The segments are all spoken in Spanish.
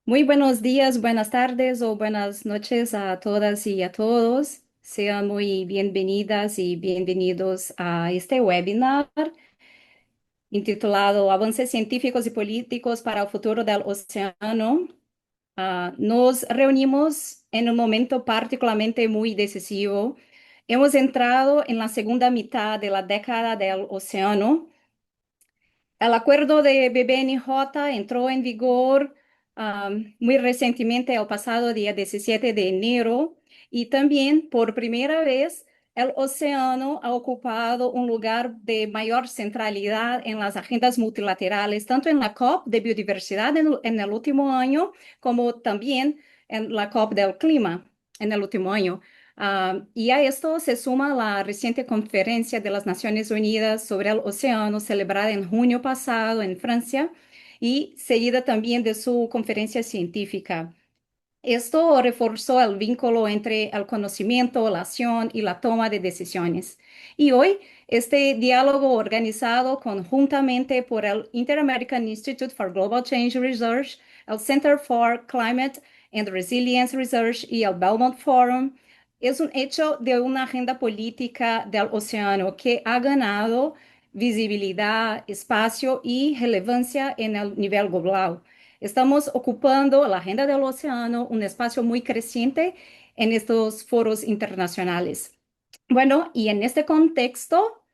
Muy buenos días, buenas tardes o buenas noches a todas y a todos. Sean muy bienvenidas y bienvenidos a este webinar intitulado Avances científicos y políticos para el futuro del océano. Nos reunimos en un momento particularmente muy decisivo. Hemos entrado en la segunda mitad de la década del océano. El acuerdo de BBNJ entró en vigor muy recientemente, el pasado día 17 de enero, y también por primera vez el océano ha ocupado un lugar de mayor centralidad en las agendas multilaterales, tanto en la COP de biodiversidad en el último año, como también en la COP del clima en el último año. Y a esto se suma la reciente conferencia de las Naciones Unidas sobre el océano, celebrada en junio pasado en Francia, y seguida también de su conferencia científica. Esto reforzó el vínculo entre el conocimiento, la acción y la toma de decisiones. Y hoy, este diálogo organizado conjuntamente por el Inter-American Institute for Global Change Research, el Center for Climate and Resilience Research y el Belmont Forum es un hecho de una agenda política del océano que ha ganado visibilidad, espacio y relevancia en el nivel global. Estamos ocupando la agenda del océano, un espacio muy creciente en estos foros internacionales. Bueno, y en este contexto,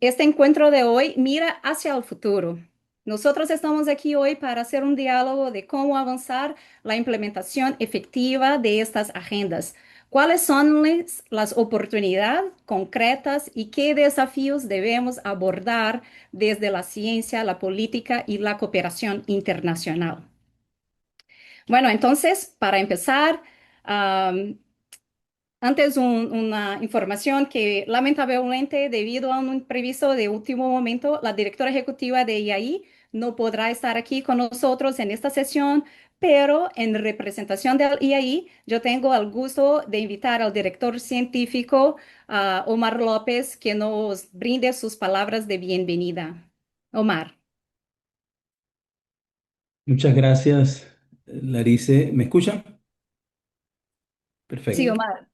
este encuentro de hoy mira hacia el futuro. Nosotros estamos aquí hoy para hacer un diálogo de cómo avanzar la implementación efectiva de estas agendas. ¿Cuáles son las oportunidades concretas y qué desafíos debemos abordar desde la ciencia, la política y la cooperación internacional? Bueno, entonces, para empezar, um, antes una información que lamentablemente debido a un imprevisto de último momento, la directora ejecutiva de IAI no podrá estar aquí con nosotros en esta sesión, pero en representación del IAI yo tengo el gusto de invitar al director científico, Omar López, que nos brinde sus palabras de bienvenida. Omar. Muchas gracias, Larice. ¿Me escuchan? Sí, Perfecto. Omar.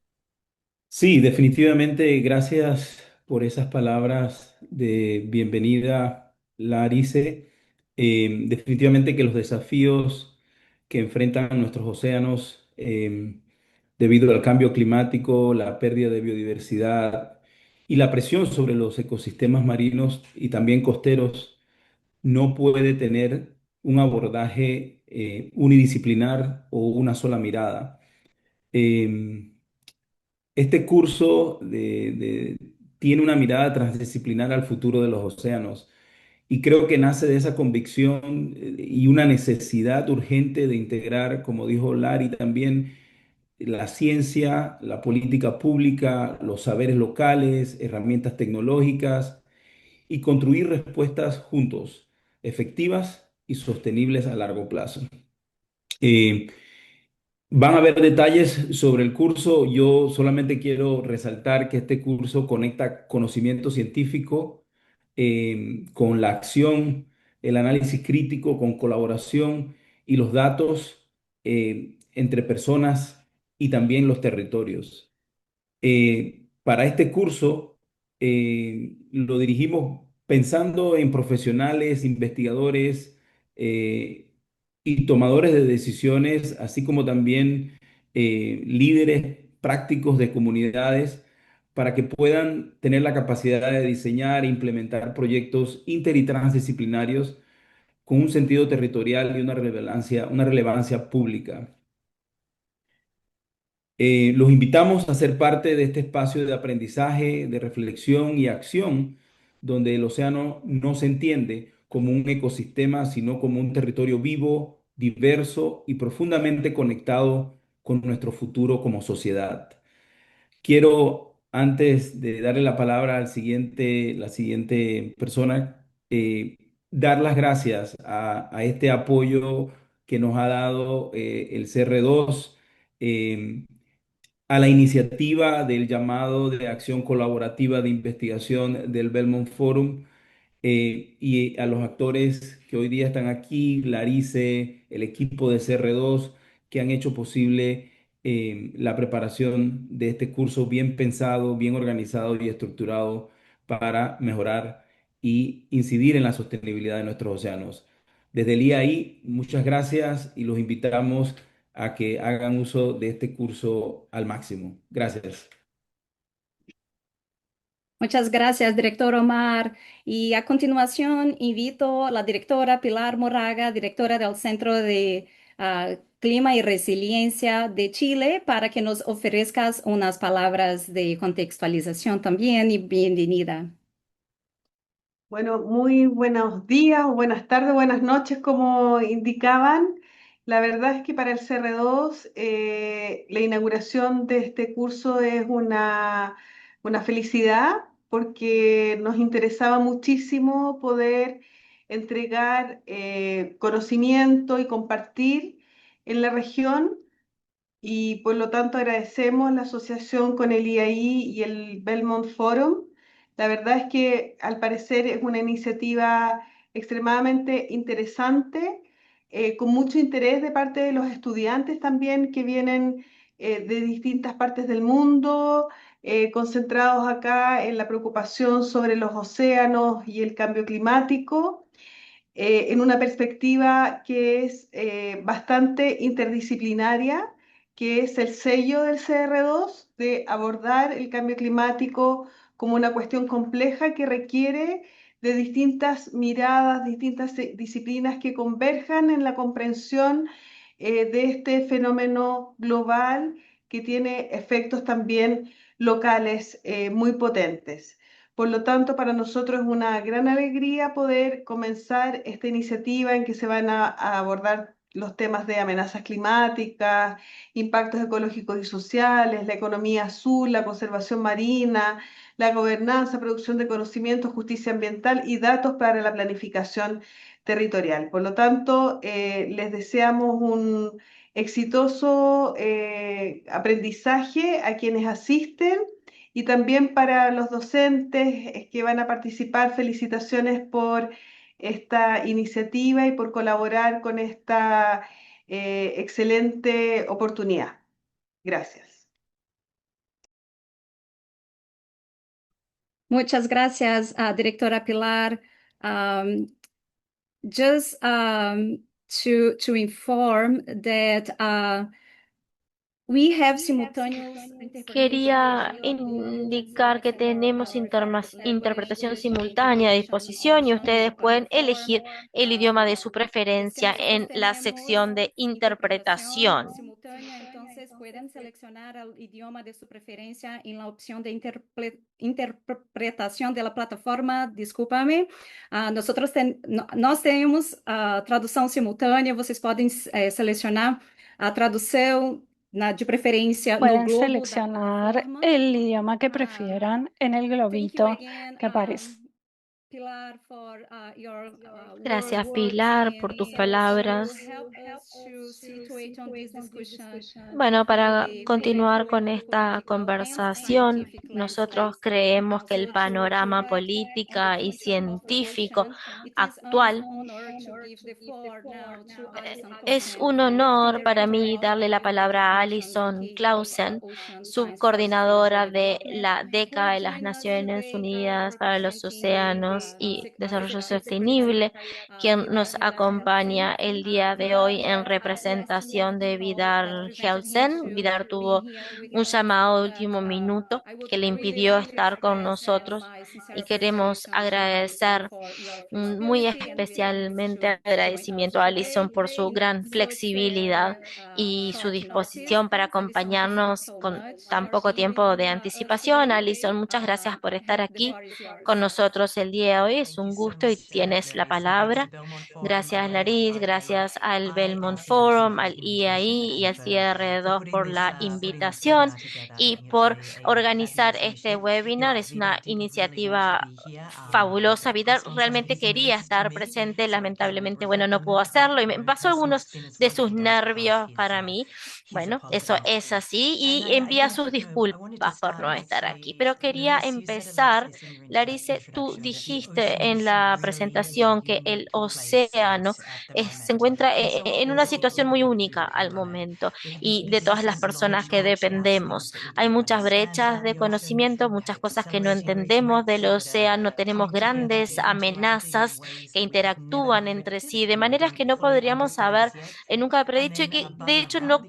Sí, definitivamente gracias por esas palabras de bienvenida, Larice. Definitivamente que los desafíos que enfrentan nuestros océanos debido al cambio climático, la pérdida de biodiversidad y la presión sobre los ecosistemas marinos y también costeros no puede tener un abordaje unidisciplinar o una sola mirada. Eh, este curso tiene una mirada transdisciplinar al futuro de los océanos y creo que nace de esa convicción y una necesidad urgente de integrar, como dijo Larry también, la ciencia, la política pública, los saberes locales, herramientas tecnológicas y construir respuestas juntos, efectivas y sostenibles a largo plazo. Eh, Van a haber detalles sobre el curso. Yo solamente quiero resaltar que este curso conecta conocimiento científico con la acción, el análisis crítico, con colaboración y los datos entre personas y también los territorios. Para este curso lo dirigimos pensando en profesionales, investigadores y tomadores de decisiones, así como también líderes prácticos de comunidades, para que puedan tener la capacidad de diseñar e implementar proyectos inter y transdisciplinarios con un sentido territorial y una relevancia pública. Los invitamos a ser parte de este espacio de aprendizaje, de reflexión y acción, donde el océano no se entiende como un ecosistema, sino como un territorio vivo, diverso y profundamente conectado con nuestro futuro como sociedad. Quiero, antes de darle la palabra la siguiente persona, dar las gracias a este apoyo que nos ha dado el CR2 a la iniciativa del llamado de acción colaborativa de investigación del Belmont Forum y a los actores que hoy día están aquí, Larice, el equipo de CR2, que han hecho posible la preparación de este curso bien pensado, bien organizado y estructurado para mejorar y incidir en la sostenibilidad de nuestros océanos. Desde el IAI, muchas gracias y los invitamos a que hagan uso de este curso al máximo. Gracias. Muchas gracias, director Omar. Y a continuación invito a la directora Pilar Moraga, directora del Centro de Clima y Resiliencia de Chile, para que nos ofrezcas unas palabras de contextualización también y bienvenida. Bueno, muy buenos días, o buenas tardes, buenas noches, como indicaban. La verdad es que para el CR2 la inauguración de este curso es una felicidad porque nos interesaba muchísimo poder entregar conocimiento y compartir en la región y por lo tanto agradecemos la asociación con el IAI y el Belmont Forum. La verdad es que al parecer es una iniciativa extremadamente interesante, con mucho interés de parte de los estudiantes también que vienen de distintas partes del mundo, concentrados acá en la preocupación sobre los océanos y el cambio climático en una perspectiva que es bastante interdisciplinaria, que es el sello del CR2 de abordar el cambio climático como una cuestión compleja que requiere de distintas miradas, distintas disciplinas que converjan en la comprensión de este fenómeno global que tiene efectos también locales muy potentes. Por lo tanto, para nosotros es una gran alegría poder comenzar esta iniciativa en que se van a abordar los temas de amenazas climáticas, impactos ecológicos y sociales, la economía azul, la conservación marina, la gobernanza, producción de conocimiento, justicia ambiental y datos para la planificación territorial. Por lo tanto, les deseamos un exitoso aprendizaje a quienes asisten y también para los docentes que van a participar, felicitaciones por esta iniciativa y por colaborar con esta excelente oportunidad. Gracias. Muchas gracias, directora Pilar. Um, just to inform that we have simultaneous interpretation in Quería Brazil available in indicar que tenemos interpretación languages of simultánea a your choice disposición y on the ustedes pueden elegir platform. el idioma de su preferencia en la Tenemos sección de interpretación interpretación. simultánea, entonces pueden seleccionar el idioma de su preferencia en la opción de interpretación de la plataforma. Desculpa-me. Nós temos tradução simultânea, vocês podem selecionar a tradução de preferência no Pueden globo da seleccionar plataforma. el idioma que Ah, prefieran en el Thank you globito again, que aparece. Pilar, for your Gracias, words Pilar, por tus and to palabras. help us to situate on this discussion Bueno, through para the continuar con esta political and conversación, scientific nosotros landscapes. creemos que el So to panorama help on the política y function of the científico ocean, it is an actual honor to give the floor now to Alison es Clausen, un honor para Director mí of darle la United palabra a Nations Alison Decade of Clausen, Ocean Science for subcoordinadora Sustainable de Development, la who década de las join us Naciones today Unidas para los representing the Océanos y Desarrollo Secretary Sostenible, quien nos Vidar acompaña Helsen. el día de hoy en Vidar representación de that Vidar prevented him Helsen. to Vidar be tuvo here with un us, llamado de but último minuto I would que le really impidió like to estar con express nosotros my y sincere queremos appreciation to Alison agradecer for your muy flexibility and willingness especialmente to join us agradecimiento a Alison today. por su gran Such flexibilidad y su short notice. disposición para Alison, thank you acompañarnos so con much tan for poco being with tiempo de us anticipación. today. Alison, muchas gracias por estar The aquí floor is con yours. nosotros el día de hoy. Es Thank you un so gusto y much, tienes la Larissa. Thanks to palabra. Belmont Forum. I Gracias, wanted to Laris. start by Gracias al I Belmont Belmont Forum, al IAI y al CR2 por la invitación y por organizar este webinar. Es una iniciativa fabulosa. Vidal realmente quería estar presente, lamentablemente, bueno, no pudo hacerlo y me pasó algunos de sus nervios para mí. Bueno, eso es así y envía sus disculpas por no estar aquí. Pero quería empezar, Larice, tú dijiste en la presentación que el océano se encuentra en una situación muy única al momento y de todas las personas que dependemos. Hay muchas brechas de conocimiento, muchas cosas que no entendemos del océano, tenemos grandes amenazas que interactúan entre sí de maneras que no podríamos haber nunca predicho y que de hecho no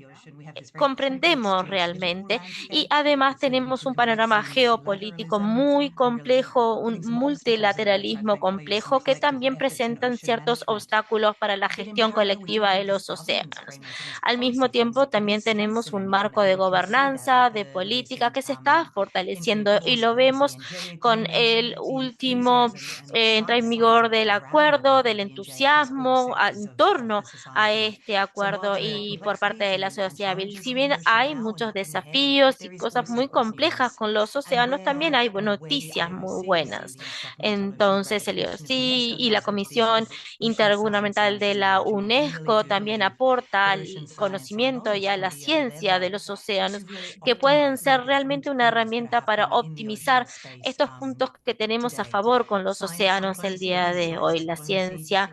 comprendemos realmente. Y además tenemos un panorama geopolítico muy complejo, un multilateralismo complejo que también presentan ciertos obstáculos para la gestión colectiva de los océanos. Al mismo tiempo, también tenemos un marco de gobernanza, de política que se está fortaleciendo y lo vemos con el último entrada en vigor del acuerdo, del entusiasmo en torno a este acuerdo y por parte de la sociedad civil. Si bien hay muchos desafíos y cosas muy complejas con los océanos, también hay noticias muy buenas. Entonces, el IOC y la Comisión Intergubernamental de la UNESCO también aporta al conocimiento y a la ciencia de los océanos, que pueden ser realmente una herramienta para optimizar estos puntos que tenemos a favor con los océanos el día de hoy. La ciencia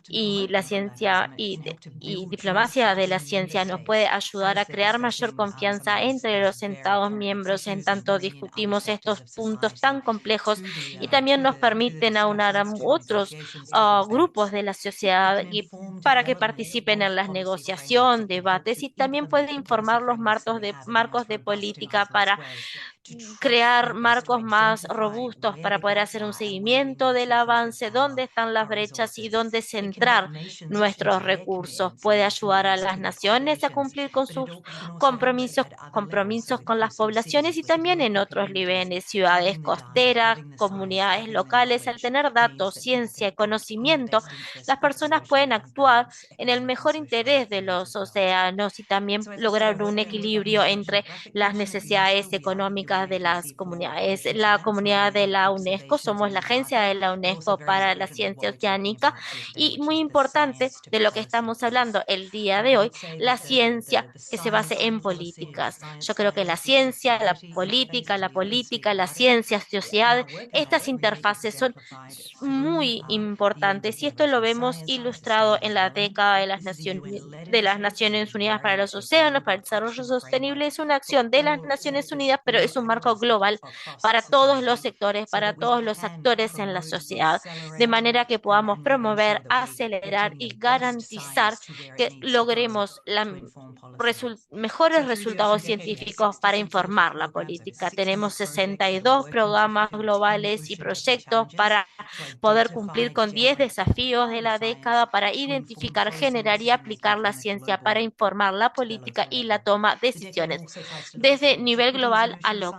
y diplomacia de la ciencia nos puede ayudar a crear mayor confianza entre los Estados miembros en tanto discutimos estos puntos tan complejos y también nos permiten aunar a otros grupos de la sociedad y para que participen en las negociaciones, debates y también puede informar los marcos de política para crear marcos más robustos para poder hacer un seguimiento del avance, dónde están las brechas y dónde centrar nuestros recursos. Puede ayudar a las naciones a cumplir con sus compromisos con las poblaciones y también en otros niveles, ciudades costeras, comunidades locales. Al tener datos, ciencia y conocimiento, las personas pueden actuar en el mejor interés de los océanos y también lograr un equilibrio entre las necesidades económicas de las comunidades. La comunidad de la UNESCO, somos la agencia de la UNESCO para la ciencia oceánica y muy importante de lo que estamos hablando el día de hoy, la ciencia que se base en políticas. Yo creo que la ciencia, la política, la ciencia, sociedad, estas interfaces son muy importantes y esto lo vemos ilustrado en la década de las Naciones Unidas para los Océanos, para el Desarrollo Sostenible. Es una acción de las Naciones Unidas, pero es un marco global para todos los sectores, para todos los actores en la sociedad, de manera que podamos promover, acelerar y garantizar que logremos mejores resultados científicos para informar la política. Tenemos 62 programas globales y proyectos para poder cumplir con 10 desafíos de la década para identificar, generar y aplicar la ciencia para informar la política y la toma de decisiones desde nivel global a local.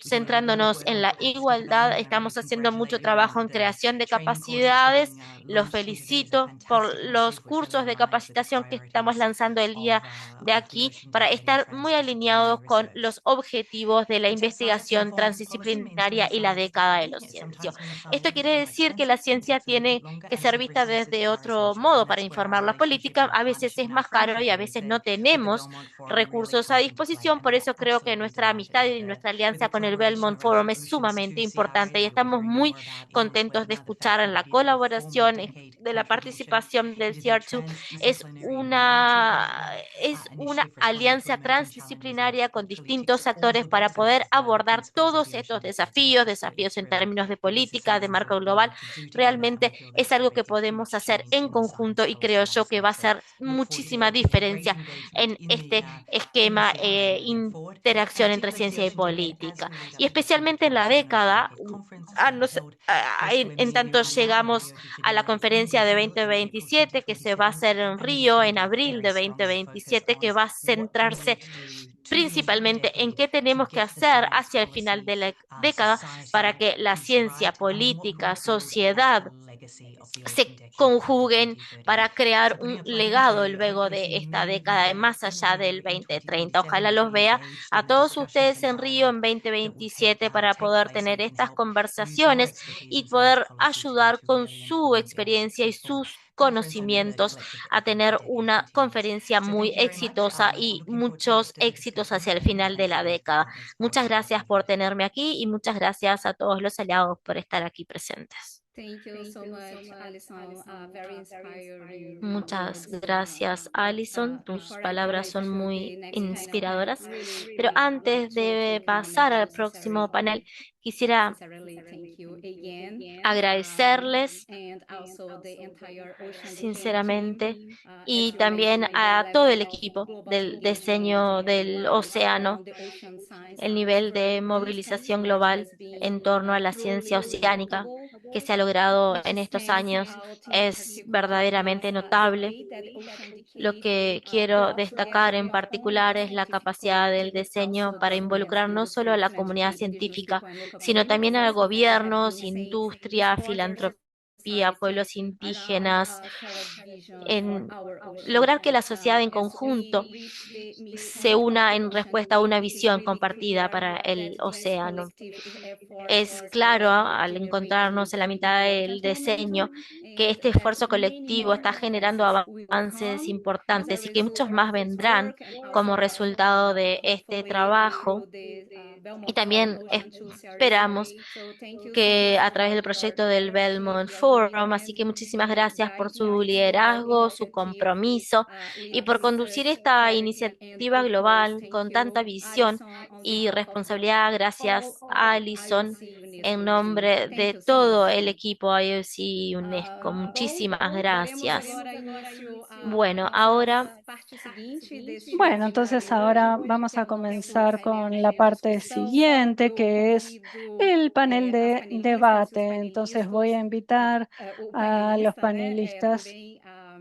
Centrándonos en la igualdad, estamos haciendo mucho trabajo en creación de capacidades. Los felicito por los cursos de capacitación que estamos lanzando el día de aquí para estar muy alineados con los objetivos de la investigación transdisciplinaria y la década de los ciencias. Esto quiere decir que la ciencia tiene que ser vista desde otro modo para informar la política. A veces es más caro y a veces no tenemos recursos a disposición. Por eso creo que nuestra amistad y nuestra alianza con el Belmont Forum es sumamente importante y estamos muy contentos de escuchar en la colaboración, de la participación del CR2. Es una alianza transdisciplinaria con distintos actores para poder abordar todos estos desafíos en términos de política, de marco global. Realmente es algo que podemos hacer en conjunto y creo yo que va a hacer muchísima diferencia en este esquema interacción entre ciencia y política. Y especialmente en la década, en tanto llegamos a la conferencia de 2027 que se va a hacer en Río en abril de 2027, que va a centrarse principalmente en qué tenemos que hacer hacia el final de la década para que la ciencia, política, sociedad se conjuguen para crear un legado luego de esta década y más allá del 2030. Ojalá los vea a todos ustedes en Río en 2027 para poder tener estas conversaciones y poder ayudar con su experiencia y sus conocimientos a tener una conferencia muy exitosa y muchos éxitos hacia el final de la década. Muchas gracias por tenerme aquí y muchas gracias a todos los aliados por estar aquí presentes. Thank you so much, Alison. Very inspiring Muchas words. Gracias, Alison. Tus Before I palabras son go to the muy next panel, I inspiradoras. Pero really like antes de to pasar al próximo panel, quisiera sincerely thank you again, agradecerles and also the entire Ocean Vision team. sinceramente y As you también mentioned, the a todo level el of equipo global del engagement diseño and del work océano, around the ocean science el nivel de over distance movilización that global has been en torno a la ciencia truly oceánica remarkable. que se ha logrado Which en estos stands años out in es particular verdaderamente is the notable. way that Ocean Lo Decade que quiero brought destacar together en not only particular the es la scientific capacidad del community, but diseño also para the dance involucrar no solo a industry, la comunidad philanthropy, indigenous científica, people, and local sino también communities, a that have gobiernos, been saying industria, sport and filantropía, society pueblos around indígenas, a shared vision for en our ocean. lograr que la sociedad en As conjunto we reach the se midpoint of una the en Ocean respuesta a una Decade, it's visión really compartida clear para el that this océano. collective effort Es is claro, already al generating encontrarnos en la mitad del important momentum, diseño, que and este that esfuerzo many colectivo more está generando advances will avances come as a importantes y que result muchos of más this vendrán work, and como also resultado de este hopefully trabajo. through the Y Belmont Forum también Ocean 2 series. esperamos So thank you so que a much través del for your proyecto del leadership, Belmont your Forum, así commitment, que muchísimas gracias por su guidance to our liderazgo, su initiative compromiso y with por conducir such esta clarity and iniciativa purpose. global Thank con tanta you, visión Alison, on y behalf of responsabilidad. all Gracias, of Alison, IOC en UNESCO team. nombre Thank de you so todo much. el equipo IOC y UNESCO. Bom, Muchísimas daremos gracias. agora início à Bueno, nossa ahora parte seguinte deste Bueno, webinar de entonces hoje, ahora vamos que é a o nosso comenzar painel con la de parte discussão. siguiente, Eu que es convido el panel as de panelistas e os debate. Entonces voy a panelistas, invitar o a los painelista, panelistas também a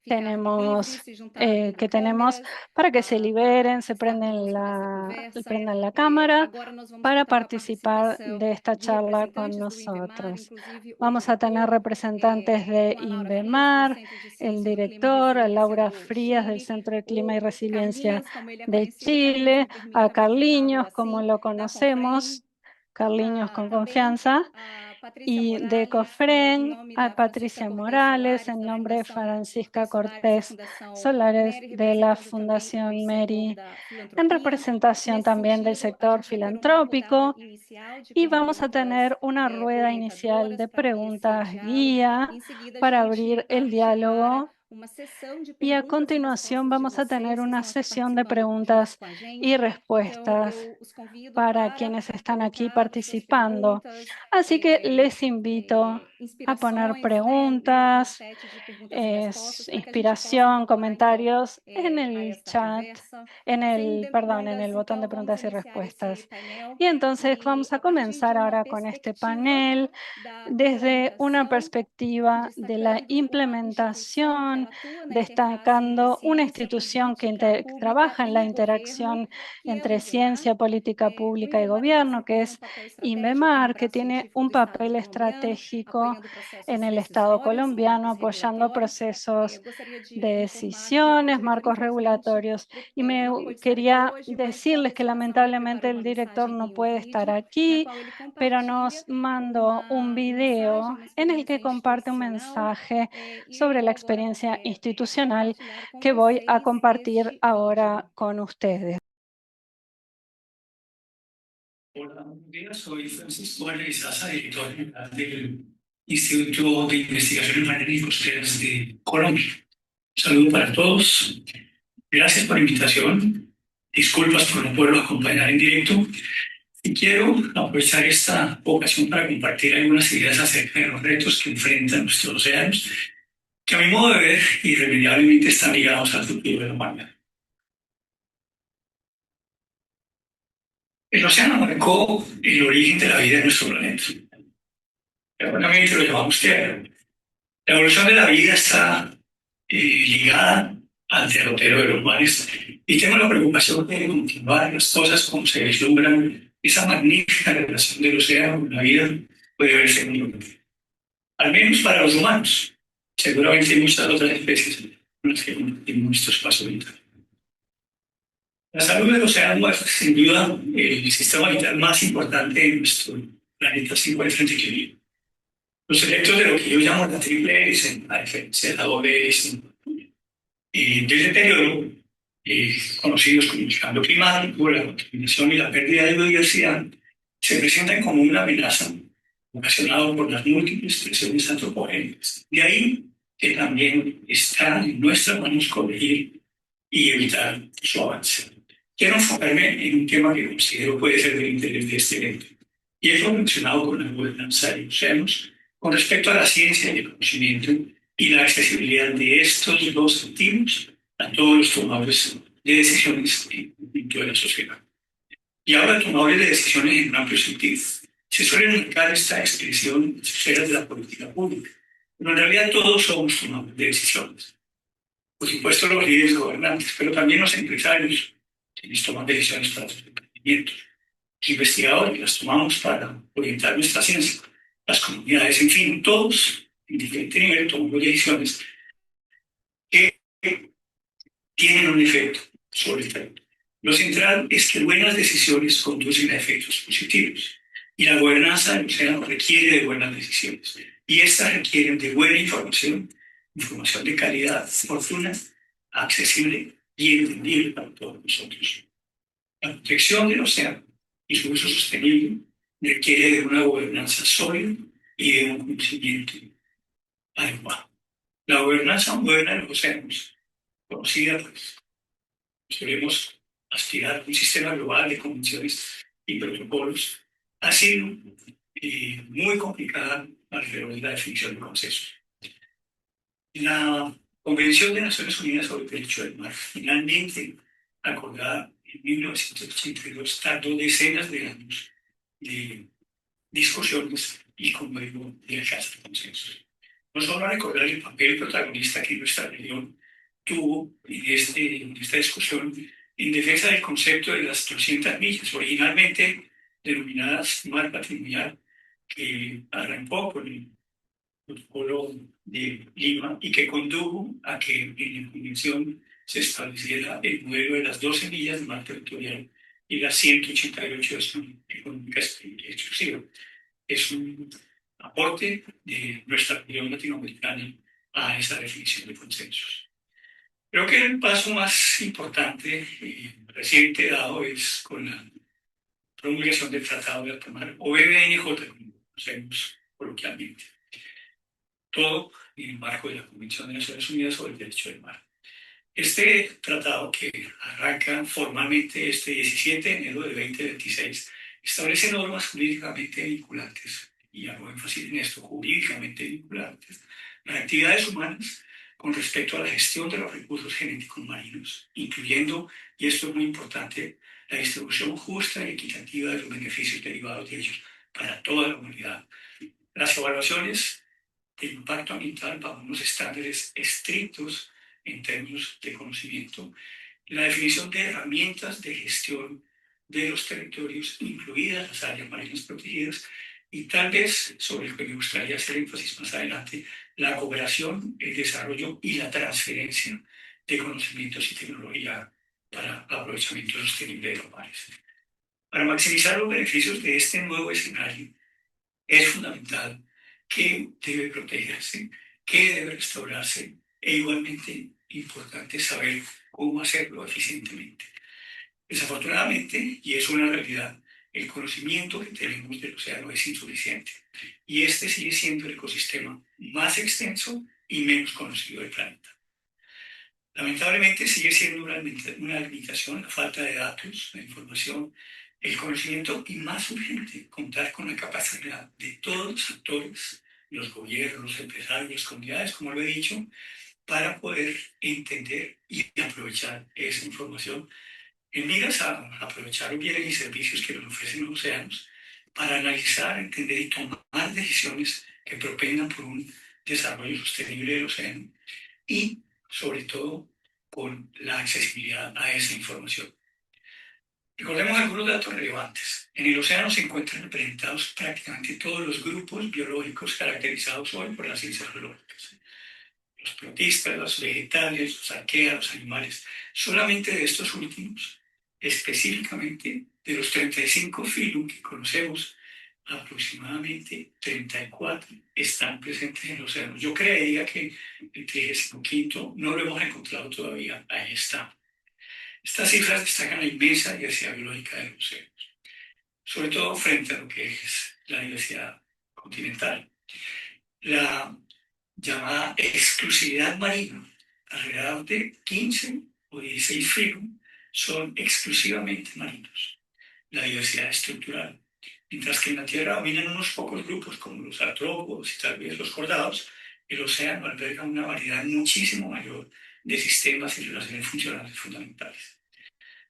ficar livre, tenemos, se juntar a que tenemos câmeras, para que se liberen, se estar conosco nessa conversa. prendan la cámara Agora nós vamos para contar com a participar participação de esta de charla con representantes do INVEMAR, nosotros. inclusive o Vamos a tener diretor, representantes de o Anaura Frias, do INVEMAR, Centro de el Ciência do Clima e director, a Resiliência Laura do Frías del Chile, Centro de Clima y o Resiliencia Carlinhos, como ele é de conhecido. Carlinhos, Chile, me permita a apresentá-lo Carliños, como assim, lo da Confrem, conocemos, Carliños con também confianza, a Patrícia y de Morales, em COFREN nome a da Francisca Patricia Cortés Morales, Solares, en da nombre de Fundação Francisca Cortés Solares e Cortés Fundação Solares, Mary, de la representando também o Fundación setor Mary, da en filantropia. representación Nesse también del sentido, a sector gente vai ter uma rodada filantrópico, inicial de y vamos a perguntas tener una rueda inicial orientadoras de para abrir esse preguntas diálogo. guía Em seguida, a para gente abrir el parte para diálogo. uma sessão de Y a perguntas e continuación respostas de vamos a tener vocês que una estão aqui sesión de participando juntos preguntas com a y gente. Então, respuestas eu os convido para para quienes están aquí colocar as suas participando. perguntas, Así que les invito a poner inspirações, né, no preguntas, chat de perguntas e respostas, para que a gente possa inspiración, incorporar, então, comentarios en a el esta chat, conversa. Sem perdón, en demoras, el botón de então, vamos preguntas y iniciar esse respuestas. painel Y entonces e, vamos a a partir de comenzar uma ahora con este perspectiva panel da desde una implementação, perspectiva de la destacando uma instituição que implementación, ela atua na interface entre destacando una ciência, institución que política pública trabaja en la e governo, interacción que é o entre INVEMAR. ciencia, política O pública y INVEMAR gobierno, que desempenha es papel estratégico como INVEMAR, que braço tiene científico un do Estado papel colombiano, estratégico apoiando processos en el Estado decisórios, colombiano, marcos apoyando regulatórios. procesos Gostaria de de informar que o decisiones, diretor, marcos infelizmente, regulatorios. Y me não pôde estar aqui quería hoje, mas com decirles que antecipação ele lamentablemente preparou el uma director mensagem no em um puede estar vídeo, na aquí, qual ele pero compartilha nos mandó un uma video mensagem, uma en el experiência que comparte un institucional. mensaje E eu sobre la vou agora experiencia institucional compartilhar com que voy a vocês compartir este vídeo. ahora con ustedes. Hola, buenos días. Soy Francisco Vélez Sasa, director general del Instituto de Investigaciones Marinas y Costeras de Colombia. Un saludo para todos. Gracias por la invitación. Disculpas por no poderlo acompañar en directo. Y quiero aprovechar esta ocasión para compartir algunas ideas acerca de los retos que enfrentan nuestros océanos, que a mi modo de ver irremediablemente están ligados al futuro de la humanidad. El océano marcó el origen de la vida en nuestro planeta. Erróneamente lo llamamos Tierra. La evolución de la vida está ligada a ante el derrotero de los mares. Y tengo la preocupación de continuar las cosas como se vislumbran. Esa magnífica relación del océano con la vida puede verse muy bien. Al menos para los humanos. Seguramente hay muchas otras especies con las que compartimos nuestro espacio vital. La salud del océano es sin duda el sistema vital más importante de nuestro planeta 50 equilibrio. Los efectos de lo que yo llamo la triple S, a diferencia de la doble S, del deterioro, conocidos como el cambio climático, la contaminación y la pérdida de biodiversidad, se presentan como una amenaza ocasionada por las múltiples presiones antropogénicas. De ahí que también está en nuestras manos corregir y evitar su avance. Quiero enfocarme en un tema que considero puede ser de interés de este evento, y es lo mencionado con la gobernanza de océanos con respecto a la ciencia y el conocimiento y la accesibilidad de estos dos activos a todos los tomadores de decisiones dentro de la sociedad. Y ahora tomadores de decisiones en un amplio sentido. Se suele marcar esta expresión en las esferas de la política pública, pero en realidad todos somos tomadores de decisiones. Por supuesto los líderes gobernantes, pero también los empresarios, quienes toman decisiones para sus emprendimientos, los investigadores, las tomamos para orientar nuestra ciencia, las comunidades, en fin, todos en diferente nivel tomamos decisiones que tienen un efecto sobre el territorio. Lo central es que buenas decisiones conducen a efectos positivos y la gobernanza del océano requiere de buenas decisiones y estas requieren de buena información, información de calidad, oportuna, accesible y entendible para todos nosotros. La protección del océano y su uso sostenible requiere de una gobernanza sólida y de un conocimiento adecuado. La gobernanza moderna de los océanos, conocida pues, solemos aspirar a un sistema global de convenciones y protocolos, ha sido muy complicada alrededor de la definición de consensos. La Convención de Naciones Unidas sobre el Derecho del Mar, finalmente acordada en 1982, tardó decenas de años de discusiones y, como digo, de alcanzar de consensos. No solo a recordar el papel protagonista que nuestra región tuvo en esta discusión en defensa del concepto de las 200 millas, originalmente denominadas mar patrimonial, que arrancó con el protocolo de Lima y que condujo a que en la convención se estableciera el modelo de las 12 millas de mar territorial y las 188 de zona económica exclusiva. Es un aporte de nuestra región latinoamericana a esa definición de consensos. Creo que el paso más importante y reciente dado es con la promulgación del Tratado de Alta Mar, o BBNJ, como conocemos coloquialmente. Todo en el marco de la Convención de Naciones Unidas sobre el Derecho del Mar. Este tratado, que arranca formalmente este 17 de enero de 2026, establece normas jurídicamente vinculantes, y hago énfasis en esto, jurídicamente vinculantes, las actividades humanas con respecto a la gestión de los recursos genéticos marinos, incluyendo, y esto es muy importante, la distribución justa y equitativa de los beneficios derivados de ellos para toda la humanidad. Las evaluaciones de impacto ambiental bajo unos estándares estrictos en términos de conocimiento, la definición de herramientas de gestión de los territorios, incluidas las áreas marinas protegidas, y tal vez, sobre el que me gustaría hacer énfasis más adelante, la cooperación, el desarrollo y la transferencia de conocimientos y tecnología para aprovechamiento sostenible de los mares. Para maximizar los beneficios de este nuevo escenario, es fundamental que debe protegerse, que debe restaurarse, e igualmente importante saber cómo hacerlo eficientemente. Desafortunadamente, y es una realidad, el conocimiento que tenemos del océano es insuficiente, y este sigue siendo el ecosistema más extenso y menos conocido del planeta. Lamentablemente sigue siendo una limitación la falta de datos, la información, el conocimiento y, más urgente, contar con la capacidad de todos los actores, los gobiernos, los empresarios, las comunidades, como lo he dicho, para poder entender y aprovechar esa información en miras a aprovechar los bienes y servicios que nos ofrecen los océanos para analizar, entender y tomar decisiones que propendan por un desarrollo sostenible del océano y, sobre todo, con la accesibilidad a esa información. Recordemos algunos datos relevantes. En el océano se encuentran representados prácticamente todos los grupos biológicos caracterizados hoy por las ciencias biológicas. Los protistas, los vegetales, los arqueas, los animales. Solamente de estos últimos, específicamente de los 35 filum que conocemos, aproximadamente 34 están presentes en el océano. Yo creería que el 35º no lo hemos encontrado todavía. Ahí está. Estas cifras destacan la inmensa diversidad biológica del océano, sobre todo frente a lo que es la diversidad continental. La llamada exclusividad marina, alrededor de 15 o 16 filum son exclusivamente marinos. La diversidad estructural, mientras que en la Tierra dominan unos pocos grupos como los artrópodos y tal vez los cordados, el océano alberga una variedad muchísimo mayor de sistemas y relaciones funcionales fundamentales.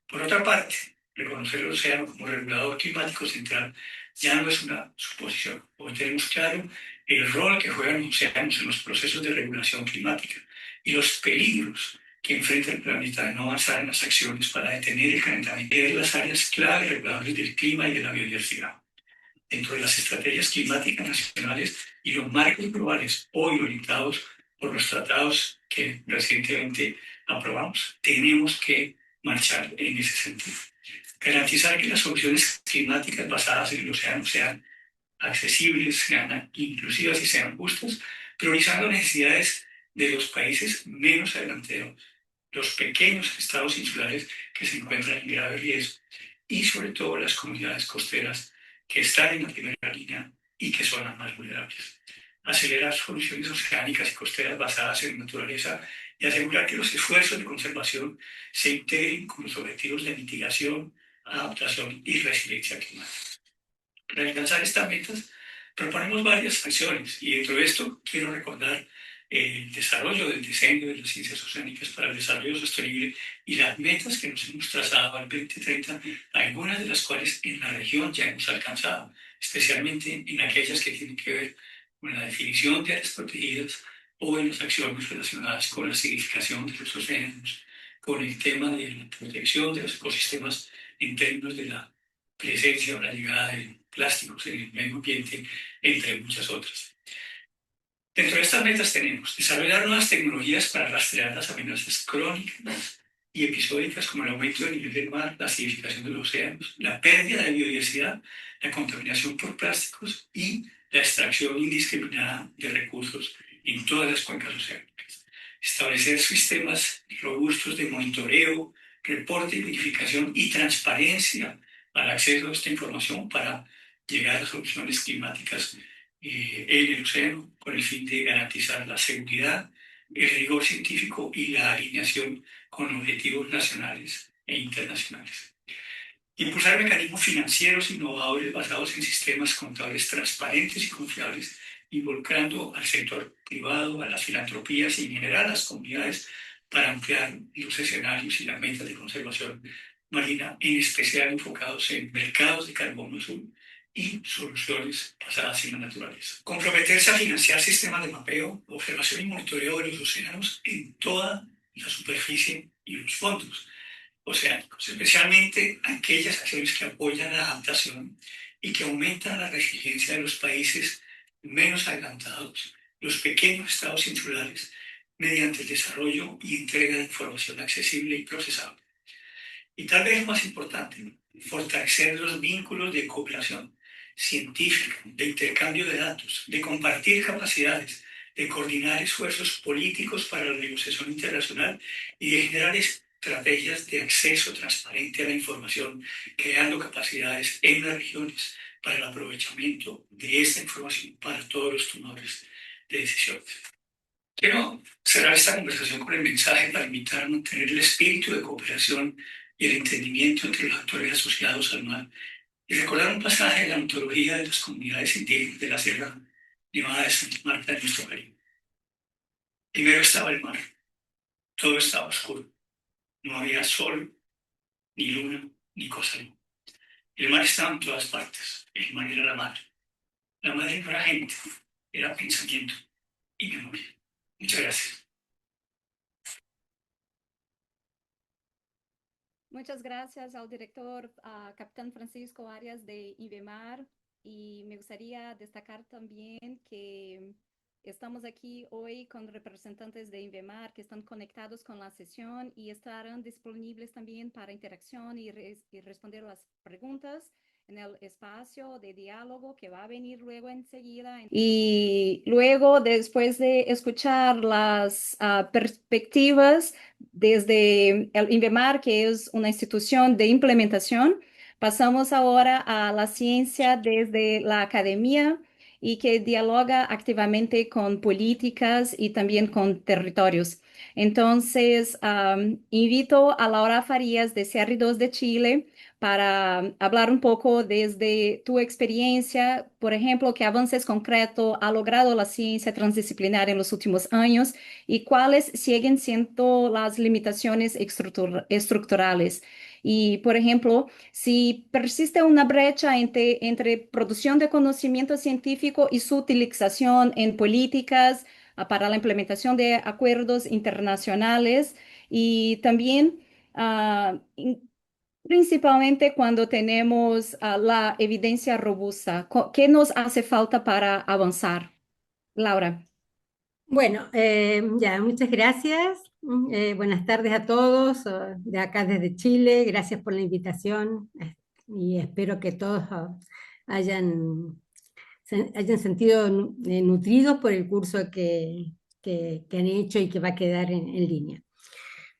Por otra parte, reconocer el océano como regulador climático central ya no es una suposición. Hoy tenemos claro el rol que juegan los océanos en los procesos de regulación climática y los peligros que enfrenta el planeta de no avanzar en las acciones para detener el calentamiento de las áreas clave reguladoras del clima y de la biodiversidad. Dentro de las estrategias climáticas nacionales y los marcos globales hoy orientados por los tratados que recientemente aprobamos, tenemos que marchar en ese sentido. Garantizar que las soluciones climáticas basadas en el océano sean accesibles, sean inclusivas y sean justas, priorizando necesidades de los países menos adelantados, los pequeños estados insulares que se encuentran en grave riesgo y sobre todo las comunidades costeras que están en la primera línea y que son las más vulnerables. Acelerar soluciones oceánicas y costeras basadas en naturaleza y asegurar que los esfuerzos de conservación se integren con los objetivos de mitigación, adaptación y resiliencia climática. Para alcanzar estas metas, proponemos varias acciones y dentro de esto quiero recordar el desarrollo del diseño de las ciencias oceánicas para el desarrollo sostenible y las metas que nos hemos trazado al 2030, algunas de las cuales en la región ya hemos alcanzado, especialmente en aquellas que tienen que ver con la definición de áreas protegidas o en las acciones relacionadas con la acidificación de los océanos, con el tema de la protección de los ecosistemas en términos de la presencia o la llegada de plásticos en el medio ambiente, entre muchas otras. Dentro de estas metas tenemos desarrollar nuevas tecnologías para rastrear las amenazas crónicas y episódicas como el aumento del nivel del mar, la acidificación de los océanos, la pérdida de biodiversidad, la contaminación por plásticos y la extracción indiscriminada de recursos en todas las cuencas oceánicas. Establecer sistemas robustos de monitoreo, reporte, identificación y transparencia al acceso a esta información para llegar a soluciones climáticas en el océano con el fin de garantizar la seguridad, el rigor científico y la alineación con objetivos nacionales e internacionales. Impulsar mecanismos financieros innovadores basados en sistemas contables transparentes y confiables, involucrando al sector privado, a las filantropías y en general a las comunidades para ampliar los escenarios y las metas de conservación marina, en especial enfocados en mercados de carbono azul y soluciones basadas en la naturaleza. Comprometerse a financiar sistemas de mapeo, observación y monitoreo de los océanos en toda la superficie y los fondos oceánicos, especialmente aquellas acciones que apoyan la adaptación y que aumentan la resiliencia de los países menos adelantados, los pequeños estados insulares, mediante el desarrollo y entrega de información accesible y procesable. Y tal vez más importante, fortalecer los vínculos de cooperación científica, de intercambio de datos, de compartir capacidades, de coordinar esfuerzos políticos para la negociación internacional y de generar estrategias de acceso transparente a la información, creando capacidades en las regiones para el aprovechamiento de esta información para todos los tomadores de decisiones. Quiero cerrar esta conversación con el mensaje para invitar a mantener el espíritu de cooperación y el entendimiento entre los actores asociados al mar y recordar un pasaje de la mitología de las comunidades indígenas de la Sierra Nevada de Santa Marta de nuestro país. Primero estaba el mar, todo estaba oscuro, no había sol, ni luna, ni cosa alguna. El mar estaba en todas partes, el mar era la madre. La madre no era gente, era pensamiento y memoria. Muchas gracias. Muchas gracias al director, Capitán Francisco Arias de INVEMAR, y me gustaría destacar también que estamos aquí hoy con representantes de INVEMAR que están conectados con la sesión y estarán disponibles también para interacción y responder las preguntas en el espacio de diálogo que va a venir luego enseguida. Y luego, después de escuchar las perspectivas desde el INVEMAR, que es una institución de implementación, pasamos ahora a la ciencia desde la academia y que dialoga activamente con políticas y también con territorios. Entonces, invito a Laura Farías de CR2 de Chile para hablar un poco desde tu experiencia, por ejemplo, qué avances concretos ha logrado la ciencia transdisciplinar en los últimos años y cuáles siguen siendo las limitaciones estructurales. Y, por ejemplo, si persiste una brecha entre producción de conocimiento científico y su utilización en políticas para la implementación de acuerdos internacionales y también principalmente cuando tenemos la evidencia robusta. ¿Qué nos hace falta para avanzar? Laura. Bueno, ya, muchas gracias. Buenas tardes a todos, de acá desde Chile. Gracias por la invitación y espero que todos hayan sentido nutridos por el curso que han hecho y que va a quedar en línea.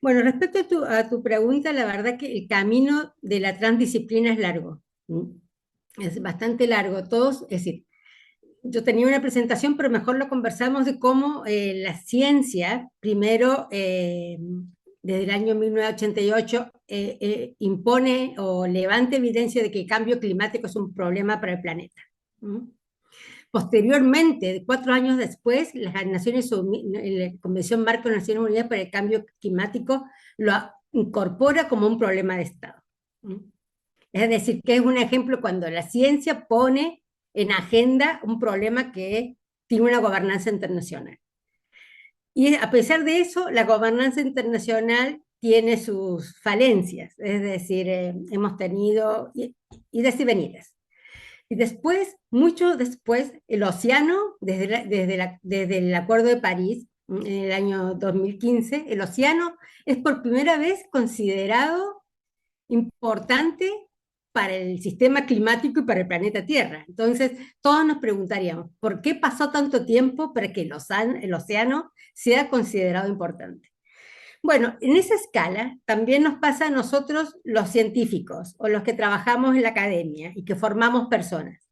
Bueno, respecto a tu pregunta, la verdad que el camino de la transdisciplina es largo. Es bastante largo. Todos, es decir, yo tenía una presentación, pero mejor lo conversamos de cómo la ciencia, primero, desde el año 1988, impone o levanta evidencia de que el cambio climático es un problema para el planeta. Posteriormente, 4 años después, la Convención Marco de las Naciones Unidas para el Cambio Climático lo incorpora como un problema de Estado. Es decir, que es un ejemplo cuando la ciencia pone en agenda un problema que tiene una gobernanza internacional. Y a pesar de eso, la gobernanza internacional tiene sus falencias, es decir, hemos tenido idas y venidas. Y después, mucho después, el océano, desde el Acuerdo de París, en el año 2015, el océano es por primera vez considerado importante para el sistema climático y para el planeta Tierra. Entonces, todos nos preguntaríamos, ¿por qué pasó tanto tiempo para que el océano sea considerado importante? Bueno, en esa escala también nos pasa a nosotros los científicos o los que trabajamos en la academia y que formamos personas.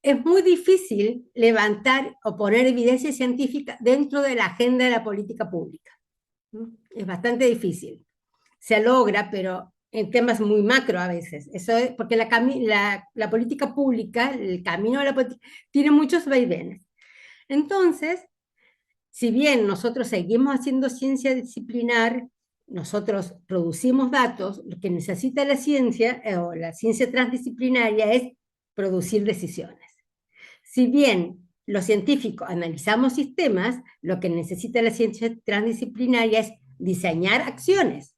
Es muy difícil levantar o poner evidencia científica dentro de la agenda de la política pública. Es bastante difícil. Se logra, pero en temas muy macro a veces. Eso es porque la política pública, el camino de la política, tiene muchos vaivenes. Entonces, si bien nosotros seguimos haciendo ciencia disciplinar, nosotros producimos datos, lo que necesita la ciencia o la ciencia transdisciplinaria es producir decisiones. Si bien los científicos analizamos sistemas, lo que necesita la ciencia transdisciplinaria es diseñar acciones.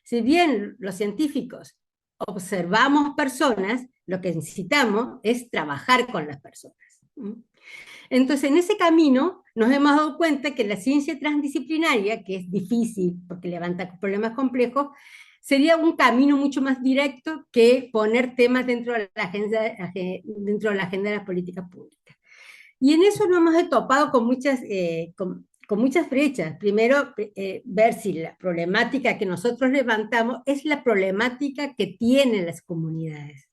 Si bien los científicos observamos personas, lo que necesitamos es trabajar con las personas. Entonces, en ese camino nos hemos dado cuenta que la ciencia transdisciplinaria, que es difícil porque levanta problemas complejos, sería un camino mucho más directo que poner temas dentro de la agenda de las políticas públicas. Y en eso nos hemos topado con muchas brechas. Primero, ver si la problemática que nosotros levantamos es la problemática que tienen las comunidades.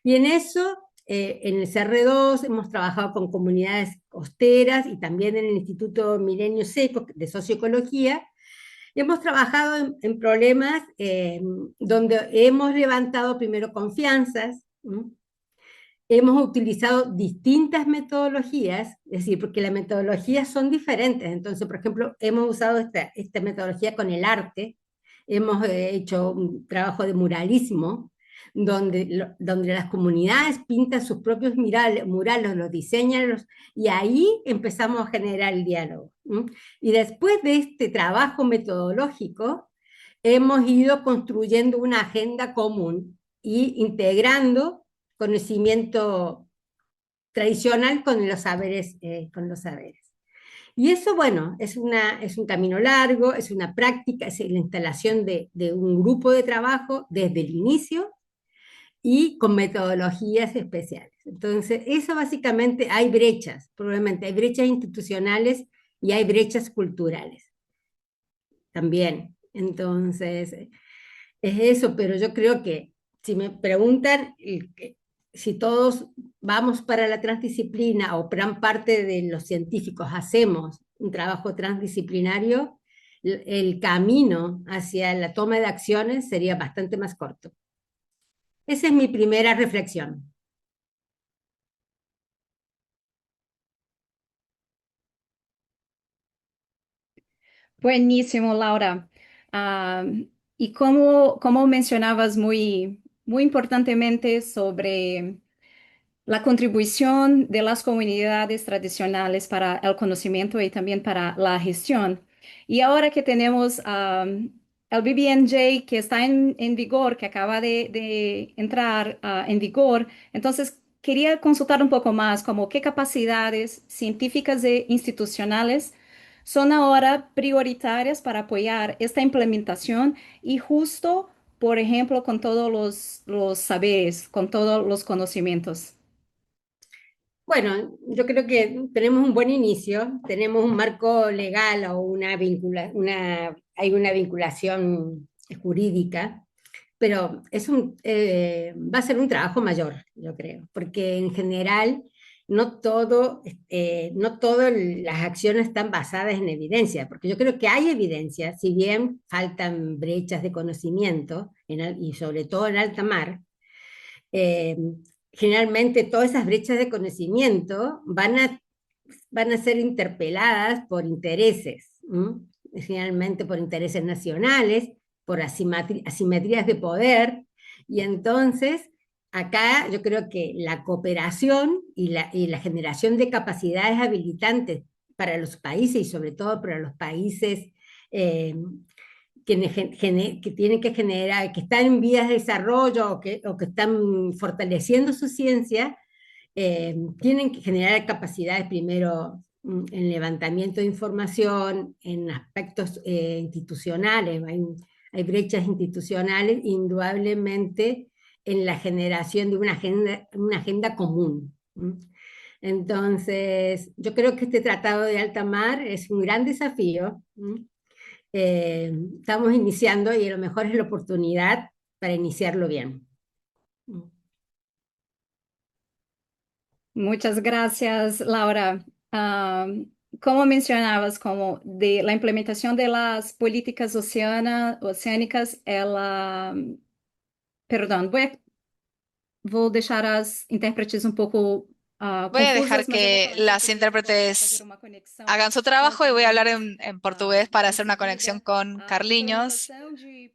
Y en eso, en el CR2 hemos trabajado con comunidades costeras y también en el Instituto Milenio Seco de Socioecología. Hemos trabajado en problemas donde hemos levantado primero confianzas, hemos utilizado distintas metodologías, es decir, porque las metodologías son diferentes. Entonces, por ejemplo, hemos usado esta metodología con el arte, hemos hecho un trabajo de muralismo, donde las comunidades pintan sus propios murales, los diseñan, y ahí empezamos a generar el diálogo. Y después de este trabajo metodológico, hemos ido construyendo una agenda común y integrando conocimiento tradicional con los saberes, con los saberes. Y eso, bueno, es un camino largo, es una práctica, es la instalación de un grupo de trabajo desde el inicio y con metodologías especiales. Entonces, eso básicamente hay brechas, probablemente hay brechas institucionales y hay brechas culturales también. Entonces, es eso, pero yo creo que si me preguntan si todos vamos para la transdisciplina o gran parte de los científicos hacemos un trabajo transdisciplinario, el camino hacia la toma de acciones sería bastante más corto. Esa es mi primera reflexión. Buenísimo, Laura. Ah, y como mencionabas muy importantemente sobre la contribución de las comunidades tradicionales para el conocimiento y también para la gestión. Y ahora que tenemos el BBNJ que está en vigor, que acaba de entrar en vigor, entonces quería consultar un poco más como qué capacidades científicas e institucionales son ahora prioritarias para apoyar esta implementación y justo, por ejemplo, con todos los saberes, con todos los conocimientos. Bueno, yo creo que tenemos un buen inicio, tenemos un marco legal o hay una vinculación jurídica, pero va a ser un trabajo mayor, yo creo, porque en general no todas las acciones están basadas en evidencia, porque yo creo que hay evidencia, si bien faltan brechas de conocimiento, y sobre todo en alta mar. eh, Generalmente todas esas brechas de conocimiento van a ser interpeladas por intereses, ¿m? Generalmente por intereses nacionales, por asimetrías de poder, y entonces acá yo creo que la cooperación y la generación de capacidades habilitantes para los países y sobre todo para los países eh, que tienen que generar, que están en vías de desarrollo o que están fortaleciendo su ciencia, tienen que generar capacidades primero en levantamiento de información, en aspectos institucionales, hay brechas institucionales, indudablemente en la generación de una agenda común. Entonces, yo creo que este Tratado de Alta Mar es un gran desafío. Estamos iniciando y a lo mejor es la oportunidad para iniciarlo bien. Muchas gracias, Laura. Como mencionabas, como de la implementación de las políticas oceánicas, perdón, voy a dejar as intérpretes un poco Voy a dejar confusas, mas eu vou que falar em las português para fazer intérpretes uma conexão hagan su com trabajo y voy a hablar Carlinhos en portugués para em hacer una conexión seguida. con A Carliños. implementação de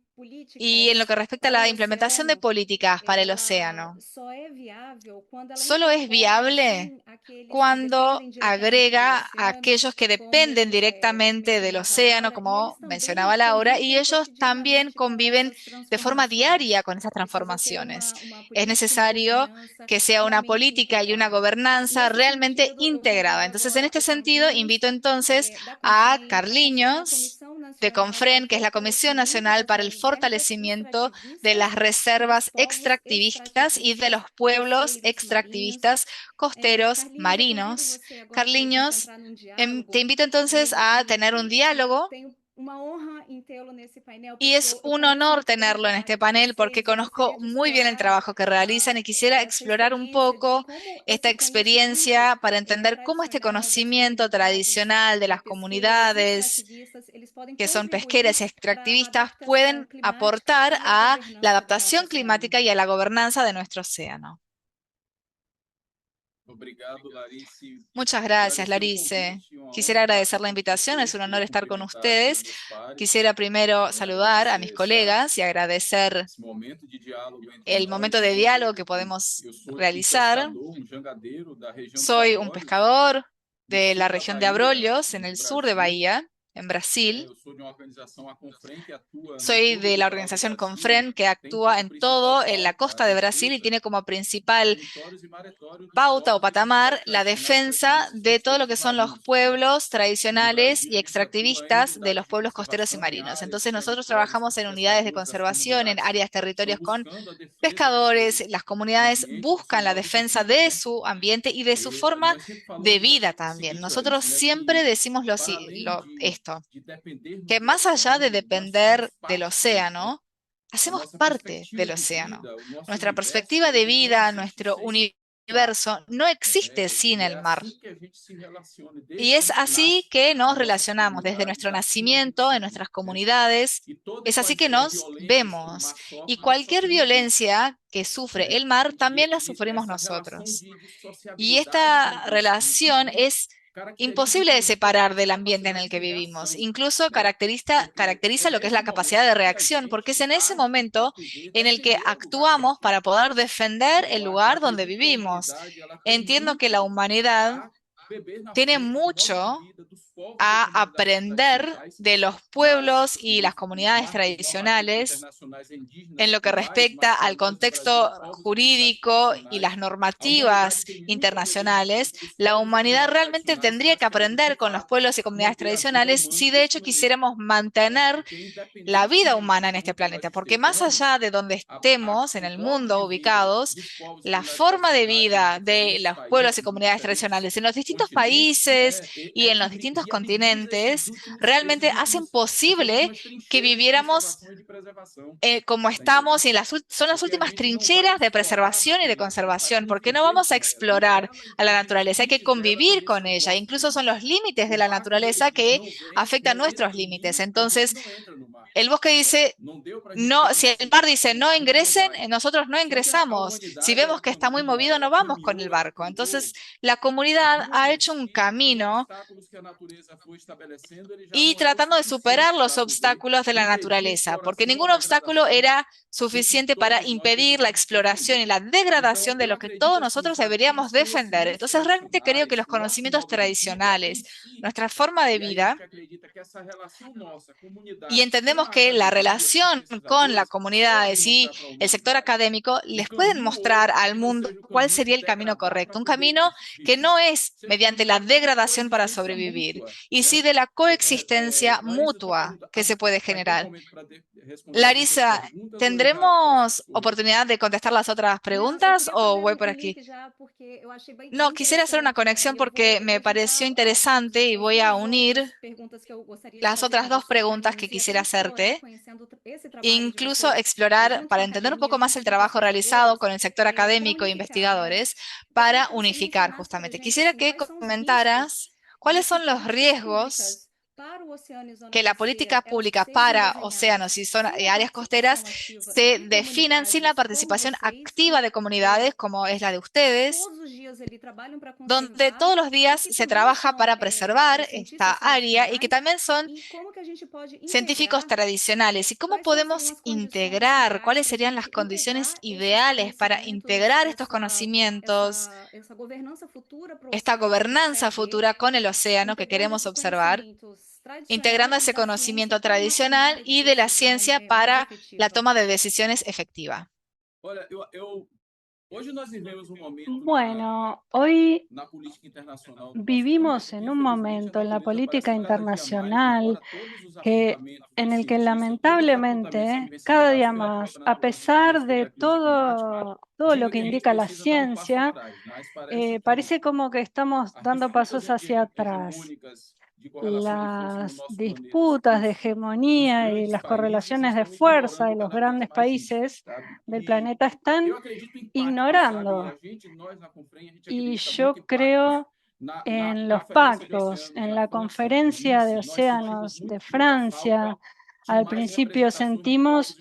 Y en lo políticas que respecta a para la o implementación de oceano, políticas para el ela océano, só é viável quando ela solo es incorpora, viable sim, aqueles que cuando dependem diretamente do agrega a oceano, aquellos que dependen como directamente del mencionava océano, Laura, e como eles também mencionaba Laura, y convivem ellos también cotidianamente com conviven essas de forma diaria transformações. con esas Precisa ter transformaciones. uma Es política, uma necesario governança que sea una realmente política y una integrada. gobernanza Nesse realmente sentido, eu integrada. convido Entonces, en agora este o sentido, Carlinhos, invito entonces da a CONFREN. A CONFREN é a Carliños Comissão de Nacional para o CONFREN, que es la Comisión Fortalecimento Nacional das para el Reservas Fortalecimiento de Extrativistas las e dos Reservas Povos Extractivistas y de los Extrativistas pueblos Costeiros Marinhos. extractivistas costeros Carlinhos, eu convido marinos. você agora para a gente Carliños, entrar num te diálogo invito entonces a tener un e diálogo tenho uma honra em tê-lo nesse painel, y porque es eu un conheço honor muito bem o tenerlo en este trabalho de panel porque vocês e conozco gostaria de muy bien el explorar trabajo que realizan y quisiera essa explorar un experiência de poco como esta esse conhecimento experiencia para entender cómo este tradicional das conocimiento comunidades tradicional de de las pesqueiras comunidades extrativistas, eles podem que son contribuir pesqueras y para a extractivistas adaptação pueden climática aportar e a a la governança do nosso adaptación oceano. climática y a la gobernanza de nuestro océano. Muchas gracias, Larice. Quisiera agradecer la invitación, es un honor estar con ustedes. Quisiera primero saludar a mis colegas y agradecer el momento de diálogo que podemos realizar. Soy un pescador de la región de Abrolhos, en el sur de Bahía. en Brasil. Soy de la organización Confren, que actúa en en la costa de Brasil y tiene como principal pauta o patamar la defensa de todo lo que son los pueblos tradicionales y extractivistas de los pueblos costeros y marinos. Entonces nosotros trabajamos en unidades de conservación, en áreas, territorios con pescadores. Las comunidades buscan la defensa de su ambiente y de su forma de vida también. Nosotros siempre decimos esto, que más allá de depender del océano, hacemos parte del océano. Nuestra perspectiva de vida, nuestro universo, no existe sin el mar. Y es así que nos relacionamos desde nuestro nacimiento en nuestras comunidades. Es así que nos vemos. Y cualquier violencia que sufre el mar, también la sufrimos nosotros. Y esta relación es imposible de separar del ambiente en el que vivimos. Incluso caracteriza lo que es la capacidad de reacción, porque es en ese momento en el que actuamos para poder defender el lugar donde vivimos. Entiendo que la humanidad tiene mucho a aprender de los pueblos y las comunidades tradicionales en lo que respecta al contexto jurídico y las normativas internacionales. La humanidad realmente tendría que aprender con los pueblos y comunidades tradicionales si de hecho quisiéramos mantener la vida humana en este planeta, porque más allá de donde estemos en el mundo ubicados, la forma de vida de los pueblos y comunidades tradicionales en los distintos países y en los distintos continentes realmente hacen posible que viviéramos como estamos y son las últimas trincheras de preservación y de conservación, porque no vamos a explorar a la naturaleza, hay que convivir con ella, incluso son los límites de la naturaleza que afectan nuestros límites. Entonces, el bosque dice, no, si el mar dice no ingresen, nosotros no ingresamos. Si vemos que está muy movido, no vamos con el barco. Entonces, la comunidad ha hecho un camino y tratando de superar los obstáculos de la naturaleza, porque ningún obstáculo era suficiente para impedir la exploración y la degradación de lo que todos nosotros deberíamos defender. Entonces, realmente creo que los conocimientos tradicionales, nuestra forma de vida, y entendemos que la relación con las comunidades y el sector académico les pueden mostrar al mundo cuál sería el camino correcto, un camino que no es mediante la degradación para sobrevivir, y sí de la coexistencia mutua que se puede generar. Larissa, ¿tendremos oportunidad de contestar las otras preguntas o voy por aquí? No, quisiera hacer una conexión porque me pareció interesante y voy a unir las otras dos preguntas que quisiera hacerte, incluso explorar para entender un poco más el trabajo realizado con el sector académico e investigadores para unificar justamente. Quisiera que comentaras cuáles son los riesgos que la política pública para océanos y áreas costeras se definan sin la participación activa de comunidades como es la de ustedes, donde todos los días se trabaja para preservar esta área y que también son científicos tradicionales. ¿Y cómo podemos integrar? ¿Cuáles serían las condiciones ideales para integrar estos conocimientos, esta gobernanza futura con el océano que queremos observar, integrando ese conocimiento tradicional y de la ciencia para la toma de decisiones efectiva? Bueno, hoy vivimos en un momento en la política internacional en el que lamentablemente cada día más, a pesar de todo lo que indica la ciencia, parece como que estamos dando pasos hacia atrás. Las disputas de hegemonía y las correlaciones de fuerza de los grandes países del planeta están ignorando. Y yo creo en los pactos, en la Conferencia de Océanos de Francia. Al principio sentimos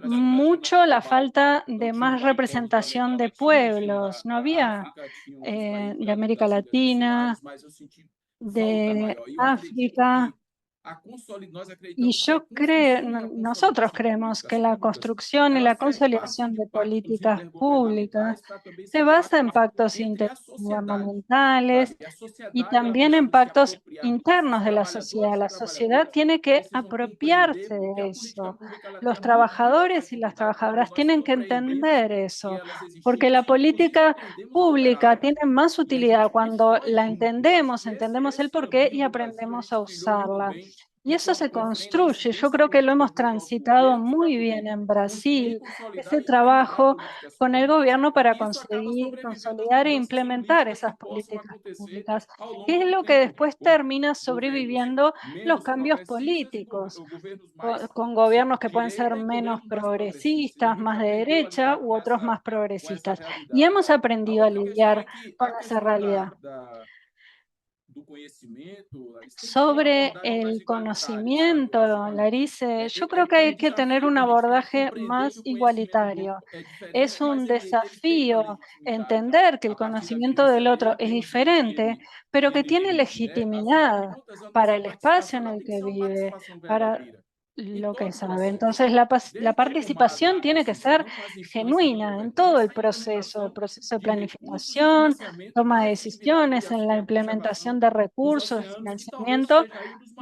mucho la falta de más representación de pueblos. No había de América Latina, de África, Y yo creo, nosotros creemos que la construcción y la consolidación de políticas públicas se basa en pactos intergubernamentales y también en pactos internos de la sociedad. La sociedad tiene que apropiarse de eso. Los trabajadores y las trabajadoras tienen que entender eso, porque la política pública tiene más utilidad cuando la entendemos, entendemos el porqué y aprendemos a usarla. Y eso se construye. Yo creo que lo hemos transitado muy bien en Brasil, ese trabajo con el gobierno para conseguir consolidar e implementar esas políticas públicas, que es lo que después termina sobreviviendo los cambios políticos, con gobiernos que pueden ser menos progresistas, más de derecha, u otros más progresistas. Y hemos aprendido a lidiar con esa realidad. Sobre el conocimiento, Larice, yo creo que hay que tener un abordaje más igualitario. Es un desafío entender que el conocimiento del otro es diferente, pero que tiene legitimidad para el espacio en el que vive, para lo que sabe. Entonces, la participación tiene que ser genuina en todo el proceso de planificación, toma de decisiones, en la implementación de recursos, financiamiento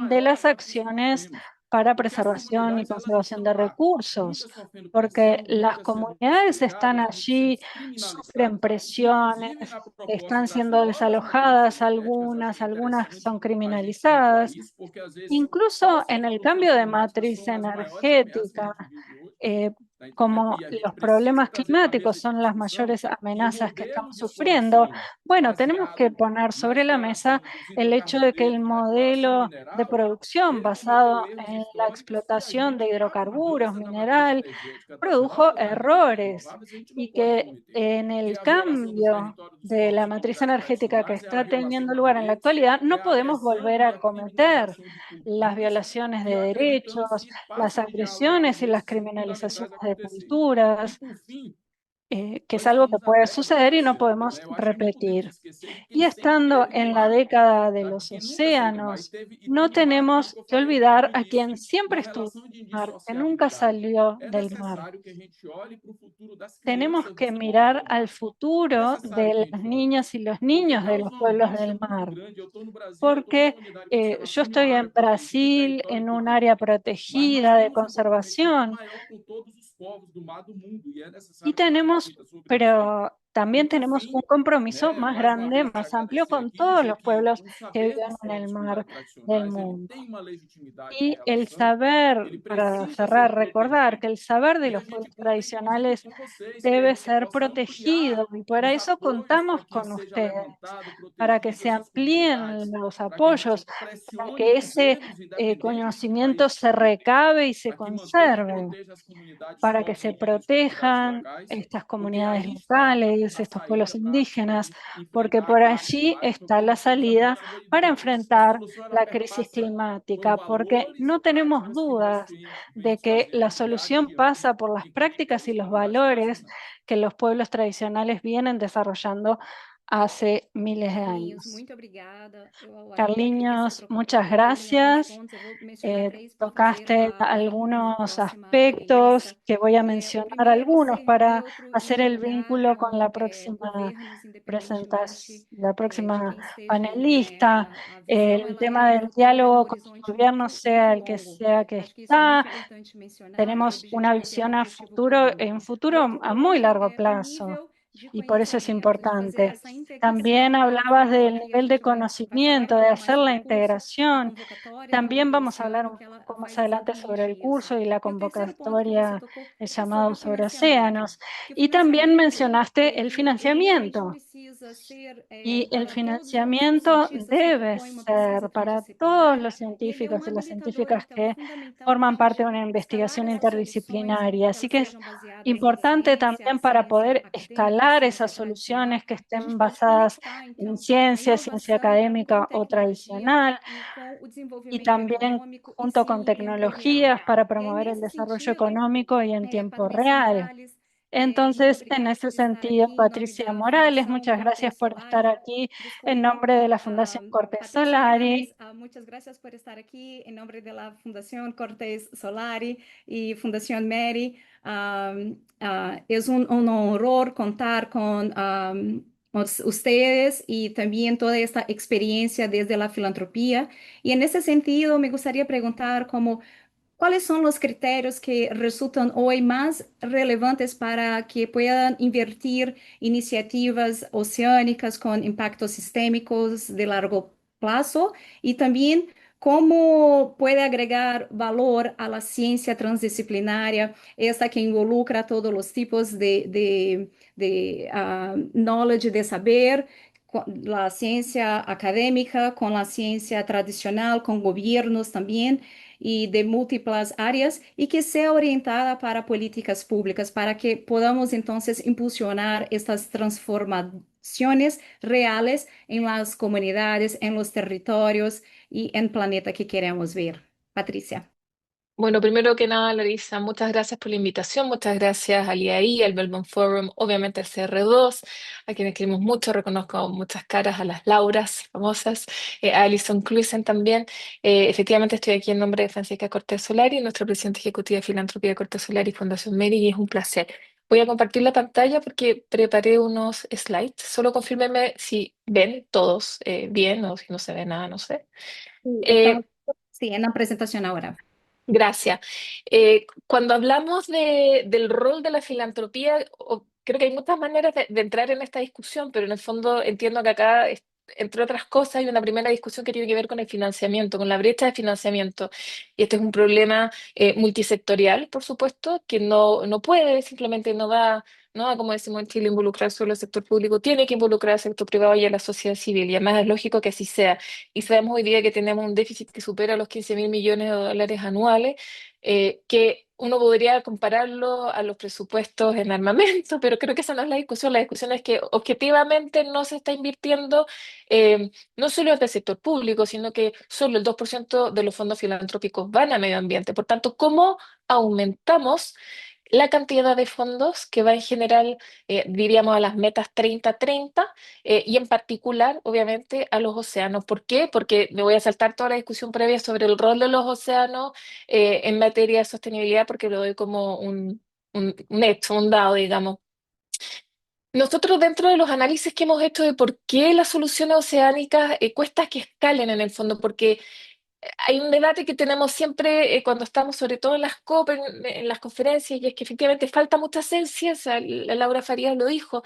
de las acciones para preservación y conservación de recursos, porque las comunidades están allí, sufren presiones, están siendo desalojadas algunas son criminalizadas. Incluso en el cambio de matriz energética, eh, como los problemas climáticos son las mayores amenazas que estamos sufriendo, bueno, tenemos que poner sobre la mesa el hecho de que el modelo de producción basado en la explotación de hidrocarburos, mineral, produjo errores y que en el cambio de la matriz energética que está teniendo lugar en la actualidad, no podemos volver a cometer las violaciones de derechos, las agresiones y las criminalizaciones de culturas, que es algo que puede suceder y no podemos repetir. Y estando en la década de los océanos, no tenemos que olvidar a quien siempre estuvo en el mar, que nunca salió del mar. Tenemos que mirar al futuro de las niñas y los niños de los pueblos del mar, porque yo estoy en Brasil, en un área protegida de conservación, y pero también tenemos un compromiso más grande, más amplio con todos los pueblos que viven en el mar del mundo. Y el saber, para cerrar, recordar que el saber de los pueblos tradicionales debe ser protegido y para eso contamos con ustedes, para que se amplíen los apoyos, para que ese conocimiento se recabe y se conserve, para que se protejan estas comunidades locales, estos pueblos indígenas, porque por allí está la salida para enfrentar la crisis climática, porque no tenemos dudas de que la solución pasa por las prácticas y los valores que los pueblos tradicionales vienen desarrollando hace miles de años. Carliños, muchas gracias. Tocaste algunos aspectos que voy a mencionar algunos para hacer el vínculo con la próxima presentación, la próxima panelista. El tema del diálogo con el gobierno, sea el que sea que está, tenemos una visión a futuro, en futuro a muy largo plazo. Y por eso es importante. También hablabas del nivel de conocimiento, de hacer la integración. También vamos a hablar un poco más adelante sobre el curso y la convocatoria, el llamado sobre océanos. Y también mencionaste el financiamiento. Y el financiamiento debe ser para todos los científicos y las científicas que forman parte de una investigación interdisciplinaria. Así que es importante también para poder escalar esas soluciones que estén basadas en ciencia académica o tradicional, y también junto con tecnologías para promover el desarrollo económico y en tiempo real. Entonces, en ese sentido, Patricia Morales, muchas gracias por estar aquí en nombre de la Fundación Cortes Patricia Morales, Solari. muchas gracias por estar aquí en nombre de la Fundación Cortes Solari y Fundación Mary. Es un honor contar con ustedes y también toda esta experiencia desde la filantropía. Y en ese sentido, me gustaría preguntar cómo ¿cuáles son los criterios que resultan hoy más relevantes para que puedan invertir iniciativas oceánicas con impactos sistémicos de largo plazo? Y también, ¿cómo puede agregar valor a la ciencia transdisciplinaria, esta que involucra todos los tipos de knowledge, de saber? La ciencia académica, con la ciencia tradicional, con gobiernos también y de múltiples áreas y que sea orientada para políticas públicas, para que podamos entonces impulsionar estas transformaciones reales en las comunidades, en los territorios y en el planeta que queremos ver. Patricia. Bueno, primero que nada, Larissa, muchas gracias por la invitación, muchas gracias al IAI, al Belmont Forum, obviamente al CR2, a quienes queremos mucho, reconozco muchas caras, a las Lauras famosas, a Alison Cluisen también. Efectivamente estoy aquí en nombre de Francisca Cortés Solari, nuestra presidenta ejecutiva de Filantropía Cortés Solari y Fundación Mary, y es un placer. Voy a compartir la pantalla porque preparé unos slides, solo confírmenme si ven todos bien o si no se ve nada, no sé. Sí, Eh, sí, en la presentación ahora. Gracias. Cuando hablamos del rol de la filantropía, creo que hay muchas maneras de entrar en esta discusión, pero en el fondo entiendo que acá, entre otras cosas, hay una primera discusión que tiene que ver con el financiamiento, con la brecha de financiamiento. Y este es un problema multisectorial, por supuesto, que no puede, simplemente no da, no, como decimos en Chile, involucrar solo al sector público, tiene que involucrar al sector privado y a la sociedad civil. Y además es lógico que así sea. Y sabemos hoy día que tenemos un déficit que supera los 15.000 millones de dólares anuales, que uno podría compararlo a los presupuestos en armamento, pero creo que esa no es la discusión. La discusión es que objetivamente no se está invirtiendo no solo desde el sector público, sino que solo el 2% de los fondos filantrópicos van a medio ambiente. Por tanto, ¿cómo aumentamos la cantidad de fondos que va en general, diríamos, a las metas 30-30 y en particular, obviamente, a los océanos? ¿Por qué? Porque me voy a saltar toda la discusión previa sobre el rol de los océanos en materia de sostenibilidad, porque lo doy como un hecho, un dado, digamos. Nosotros dentro de los análisis que hemos hecho de por qué las soluciones oceánicas cuesta que escalen en el fondo, porque hay un debate que tenemos siempre cuando estamos, sobre todo en las COP, en las conferencias, y es que efectivamente falta mucha ciencia, o sea, la Laura Farías lo dijo,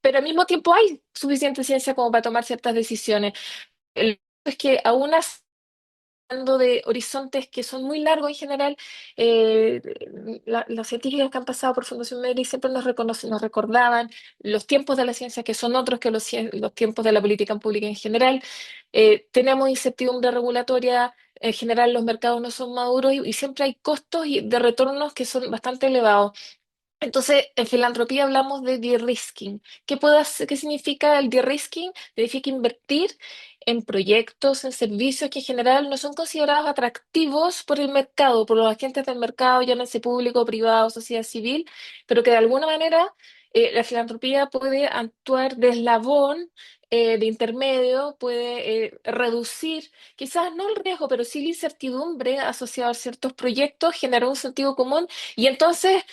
pero al mismo tiempo hay suficiente ciencia como para tomar ciertas decisiones. El es que aún así, hablando de horizontes que son muy largos en general, eh, los científicos que han pasado por Fundación Mary siempre nos reconocen, nos recordaban los tiempos de la ciencia que son otros que los tiempos de la política pública en general. Tenemos incertidumbre regulatoria, en general los mercados no son maduros y siempre hay costos de retornos que son bastante elevados. Entonces, en filantropía hablamos de de-risking. ¿Qué significa el de-risking? Significa invertir en proyectos, en servicios que en general no son considerados atractivos por el mercado, por los agentes del mercado, llámense público, privado, sociedad civil, pero que de alguna manera la filantropía puede actuar de eslabón, de intermedio, puede reducir, quizás no el riesgo, pero sí la incertidumbre asociada a ciertos proyectos, generar un sentido común y entonces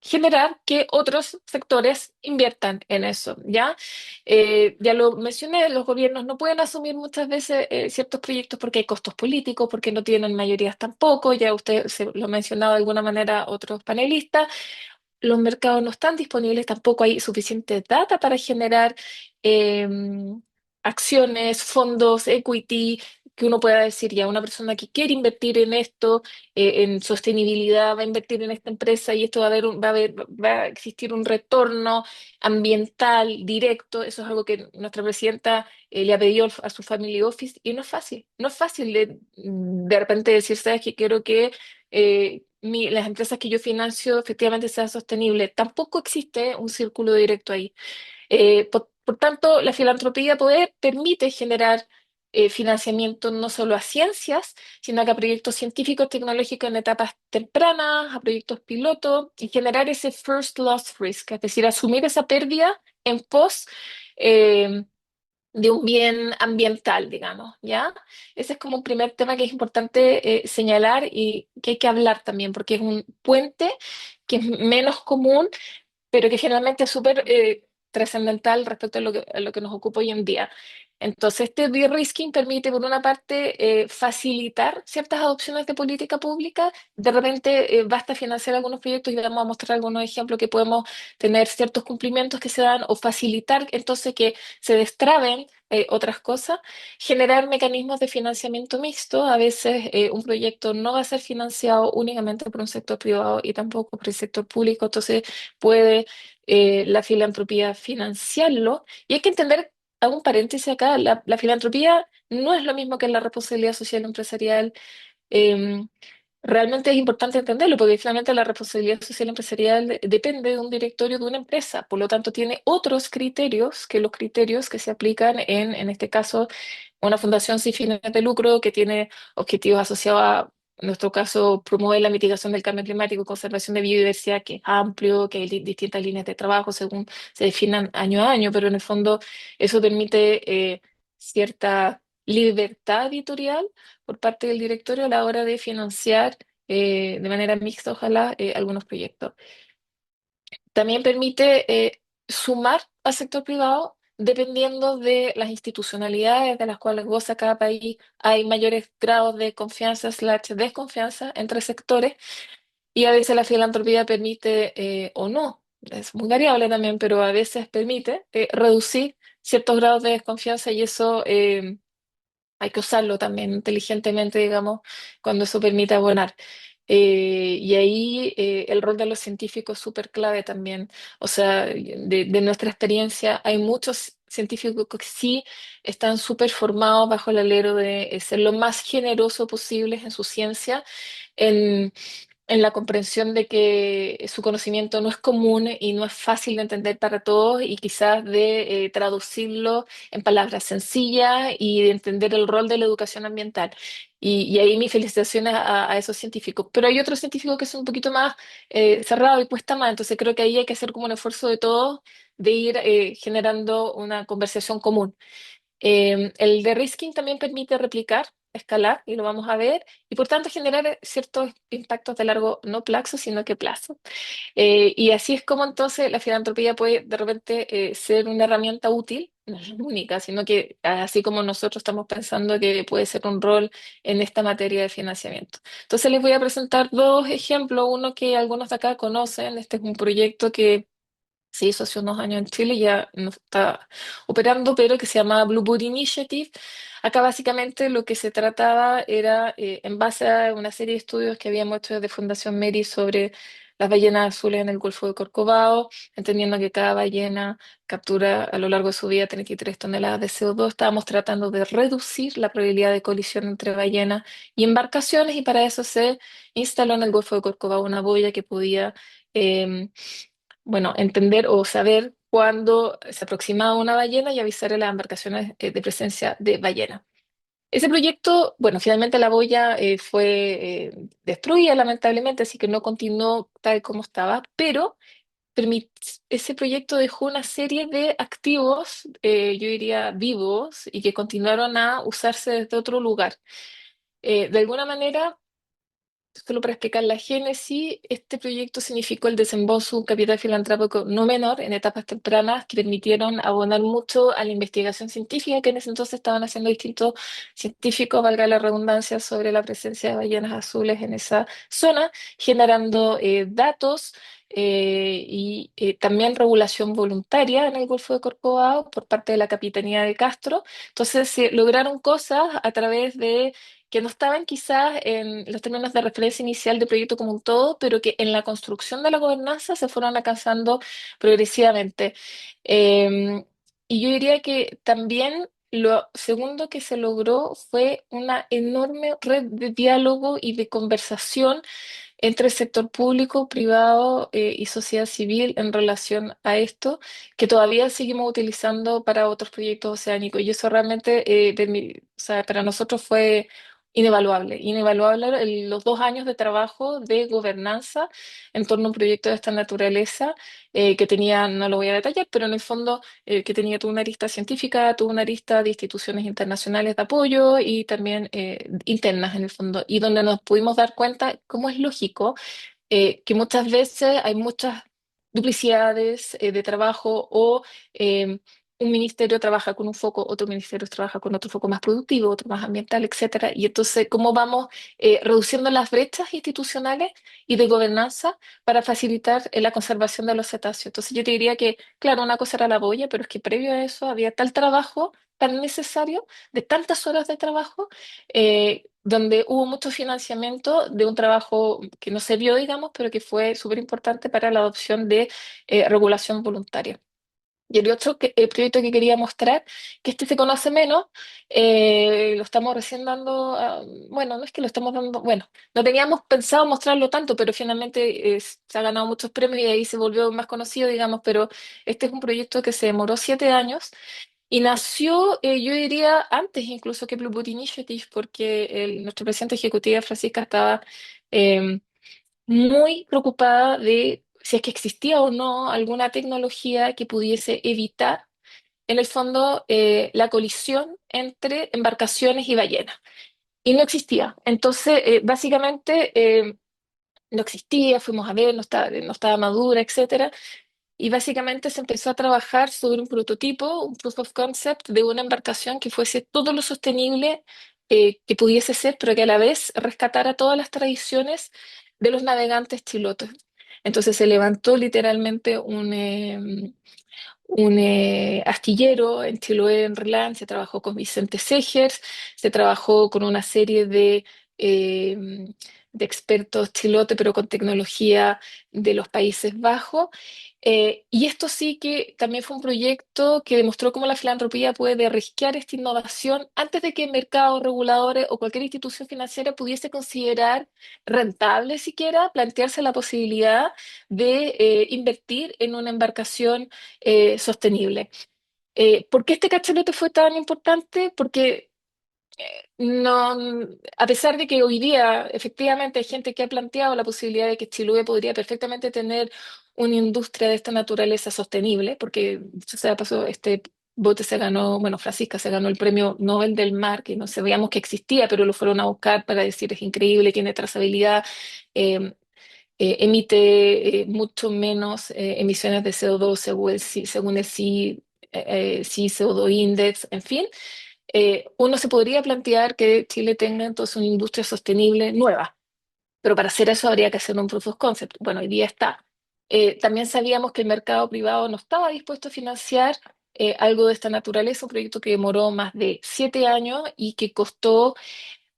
generar que otros sectores inviertan en eso, ¿ya? Ya lo mencioné, los gobiernos no pueden asumir muchas veces ciertos proyectos porque hay costos políticos, porque no tienen mayorías tampoco, ya usted se lo ha mencionado de alguna manera otros panelistas, los mercados no están disponibles, tampoco hay suficiente data para generar eh, acciones, fondos, equity, que uno pueda decir ya una persona que quiere invertir en esto, en sostenibilidad, va a invertir en esta empresa y esto va a existir un retorno ambiental directo. Eso es algo que nuestra presidenta le ha pedido a su family office y no es fácil. No es fácil de repente decir, sabes que quiero que las empresas que yo financio efectivamente sean sostenibles. Tampoco existe un círculo directo ahí. Por tanto, la filantropía permite generar financiamiento no solo a ciencias, sino que a proyectos científicos, tecnológicos en etapas tempranas, a proyectos piloto, y generar ese first loss risk, es decir, asumir esa pérdida en pos eh, de un bien ambiental, digamos, ¿ya? Ese es como un primer tema que es importante señalar y que hay que hablar también, porque es un puente que es menos común pero que finalmente es súper trascendental respecto a lo que nos ocupa hoy en día. Entonces, este de-risking permite, por una parte, facilitar ciertas adopciones de política pública. De repente, basta financiar algunos proyectos y vamos a mostrar algunos ejemplos que podemos tener ciertos cumplimientos que se dan o facilitar entonces que se destraben otras cosas. Generar mecanismos de financiamiento mixto. A veces un proyecto no va a ser financiado únicamente por un sector privado y tampoco por el sector público. Entonces, puede la filantropía financiarlo. Y hay que entender, hago un paréntesis acá, la filantropía no es lo mismo que la responsabilidad social empresarial. Em, Realmente es importante entenderlo porque finalmente la responsabilidad social empresarial depende de un directorio de una empresa, por lo tanto tiene otros criterios que los criterios que se aplican en este caso, una fundación sin fines de lucro que tiene objetivos asociados a, en nuestro caso, promover la mitigación del cambio climático, conservación de biodiversidad, que es amplio, que hay distintas líneas de trabajo según se definan año a año, pero en el fondo eso permite cierta libertad editorial por parte del directorio a la hora de financiar de manera mixta, ojalá, algunos proyectos. También permite sumar al sector privado dependiendo de las institucionalidades de las cuales goza cada país. Hay mayores grados de confianza slash desconfianza entre sectores y a veces la filantropía permite o no, es muy variable también, pero a veces permite reducir ciertos grados de desconfianza y eso hay que usarlo también inteligentemente, digamos, cuando eso permite abonar. Y ahí el rol de los científicos es súper clave también. O sea, de nuestra experiencia, hay muchos científicos que sí están súper formados bajo el alero de ser lo más generoso posible en su ciencia, en la comprensión de que su conocimiento no es común y no es fácil de entender para todos y quizás de traducirlo en palabras sencillas y de entender el rol de la educación ambiental. Y ahí mis felicitaciones a esos científicos. Pero hay otros científicos que son un poquito más cerrados y cuesta más, entonces creo que ahí hay que hacer como un esfuerzo de todos de ir generando una conversación común. El de-risking también permite replicar, escalar, y lo vamos a ver, y por tanto generar ciertos impactos de largo, no plazo, sino que plazo. Y así es como entonces la filantropía puede de repente ser una herramienta útil, no es la única, sino que así como nosotros estamos pensando que puede ser un rol en esta materia de financiamiento. Entonces les voy a presentar dos ejemplos, uno que algunos de acá conocen, este es un proyecto que se hizo hace unos años en Chile, ya no está operando, pero que se llama Blue Boat Initiative. Acá básicamente lo que se trataba era, en base a una serie de estudios que habíamos hecho desde Fundación Meri sobre las ballenas azules en el Golfo de Corcovado, entendiendo que cada ballena captura a lo largo de su vida 33 toneladas de CO2, estábamos tratando de reducir la probabilidad de colisión entre ballenas y embarcaciones, y para eso se instaló en el Golfo de Corcovado una boya que podía em, bueno, entender o saber cuándo se aproximaba una ballena y avisar a las embarcaciones de presencia de ballena. Ese proyecto, bueno, finalmente la boya fue destruida lamentablemente, así que no continuó tal como estaba, pero ese proyecto dejó una serie de activos, yo diría vivos, y que continuaron a usarse desde otro lugar. De alguna manera, solo para explicar la génesis, este proyecto significó el desembolso de un capital filantrópico no menor en etapas tempranas que permitieron abonar mucho a la investigación científica que en ese entonces estaban haciendo distintos científicos, valga la redundancia, sobre la presencia de ballenas azules en esa zona, generando datos y también regulación voluntaria en el Golfo de Corcovado por parte de la Capitanía de Castro. Entonces se lograron cosas a través de que no estaban quizás en los términos de referencia inicial del proyecto como un todo, pero que en la construcción de la gobernanza se fueron alcanzando progresivamente. Eh, y yo diría que también lo segundo que se logró fue una enorme red de diálogo y de conversación entre el sector público, privado y sociedad civil en relación a esto, que todavía seguimos utilizando para otros proyectos oceánicos. Y eso realmente o sea, para nosotros fue inevaluable, inevaluable los 2 años de trabajo de gobernanza en torno a un proyecto de esta naturaleza que tenía, no lo voy a detallar, pero en el fondo que tenía toda una arista científica, toda una arista de instituciones internacionales de apoyo y también internas en el fondo, y donde nos pudimos dar cuenta, como es lógico, que muchas veces hay muchas duplicidades de trabajo o un ministerio trabaja con un foco, otro ministerio trabaja con otro foco más productivo, otro más ambiental, etcétera. Y entonces, ¿cómo vamos reduciendo las brechas institucionales y de gobernanza para facilitar la conservación de los cetáceos? Entonces, yo te diría que, claro, una cosa era la boya, pero es que previo a eso había tal trabajo tan necesario, de tantas horas de trabajo, donde hubo mucho financiamiento de un trabajo que no se vio, digamos, pero que fue súper importante para la adopción de regulación voluntaria. Y el otro proyecto que quería mostrar, que este se conoce menos, lo estamos recién dando, bueno, no es que lo estamos dando, bueno, no teníamos pensado mostrarlo tanto, pero finalmente se ha ganado muchos premios y ahí se volvió más conocido, digamos, pero este es un proyecto que se demoró 7 años y nació, yo diría, antes incluso que Blue Boat Initiative, porque nuestra presidenta ejecutiva, Francisca, estaba em, muy preocupada de si es que existía o no alguna tecnología que pudiese evitar, en el fondo, la colisión entre embarcaciones y ballenas. Y no existía. Entonces, básicamente, no existía, fuimos a ver, no estaba madura, etcétera. Y básicamente se empezó a trabajar sobre un prototipo, un proof of concept de una embarcación que fuese todo lo sostenible que pudiese ser, pero que a la vez rescatara todas las tradiciones de los navegantes chilotes. Entonces se levantó literalmente un astillero en Chiloé, en RLAN, se trabajó con Vicente Segers, se trabajó con una serie eh, de expertos chilote, pero con tecnología de los Países Bajos. Y esto sí que también fue un proyecto que demostró cómo la filantropía puede risquear esta innovación antes de que mercados reguladores o cualquier institución financiera pudiese considerar rentable siquiera plantearse la posibilidad de invertir en una embarcación sostenible. ¿Por qué este cachalote fue tan importante? Porque no, a pesar de que hoy día efectivamente hay gente que ha planteado la posibilidad de que Chiloé podría perfectamente tener una industria de esta naturaleza sostenible, porque dicho sea de paso, este bote se ganó, bueno, Francisca se ganó el premio Nobel del Mar, que no sabíamos que existía, pero lo fueron a buscar para decir es increíble, tiene trazabilidad, eh, emite mucho menos emisiones de CO2 según el Sea CO2 Index, en fin. Uno se podría plantear que Chile tenga entonces una industria sostenible nueva, pero para hacer eso habría que hacer un proof of concept. Bueno, hoy día está. También sabíamos que el mercado privado no estaba dispuesto a financiar algo de esta naturaleza, un proyecto que demoró más de 7 años y que costó,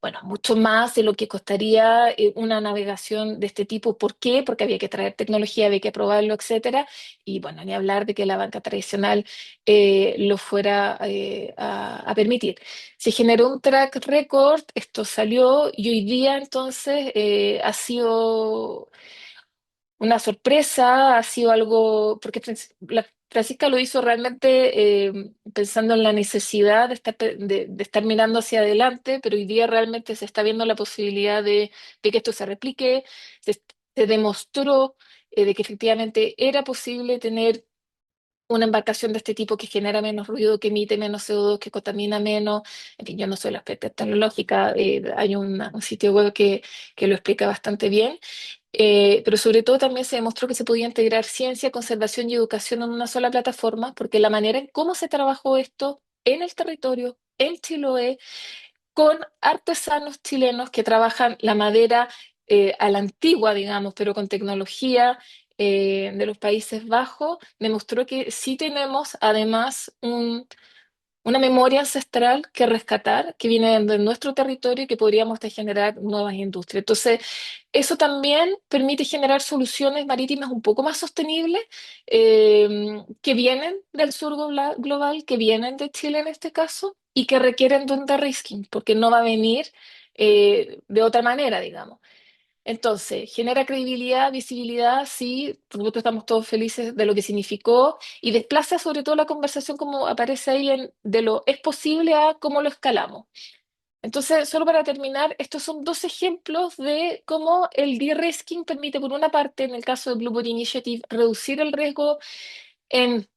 bueno, mucho más de lo que costaría una navegación de este tipo. ¿Por qué? Porque había que traer tecnología, había que probarlo, etcétera. Y bueno, ni hablar de que la banca tradicional lo fuera a permitir. Se generó un track record, esto salió y hoy día entonces ha sido una sorpresa, ha sido algo, porque la Francisca lo hizo realmente pensando en la necesidad de estar mirando hacia adelante, pero hoy día realmente se está viendo la posibilidad de que esto se replique, se demostró de que efectivamente era posible tener una embarcación de este tipo que genera menos ruido, que emite menos CO2, que contamina menos. En fin, yo no soy la experta tecnológica, hay un sitio web que lo explica bastante bien. Pero sobre todo también se demostró que se podía integrar ciencia, conservación y educación en una sola plataforma, porque la manera en cómo se trabajó esto en el territorio, en Chiloé, con artesanos chilenos que trabajan la madera a la antigua, digamos, pero con tecnología de los Países Bajos, demostró que sí tenemos además una memoria ancestral que rescatar, que viene de nuestro territorio y que podríamos generar nuevas industrias. Entonces, eso también permite generar soluciones marítimas un poco más sostenibles que vienen del sur global, que vienen de Chile en este caso, y que requieren de un de-risking, porque no va a venir de otra manera, digamos. Entonces, genera credibilidad, visibilidad, sí, por supuesto estamos todos felices de lo que significó y desplaza sobre todo la conversación como aparece ahí de lo es posible a cómo lo escalamos. Entonces, solo para terminar, estos son dos ejemplos de cómo el de-risking permite, por una parte, en el caso de Blueboard Initiative, reducir el riesgo en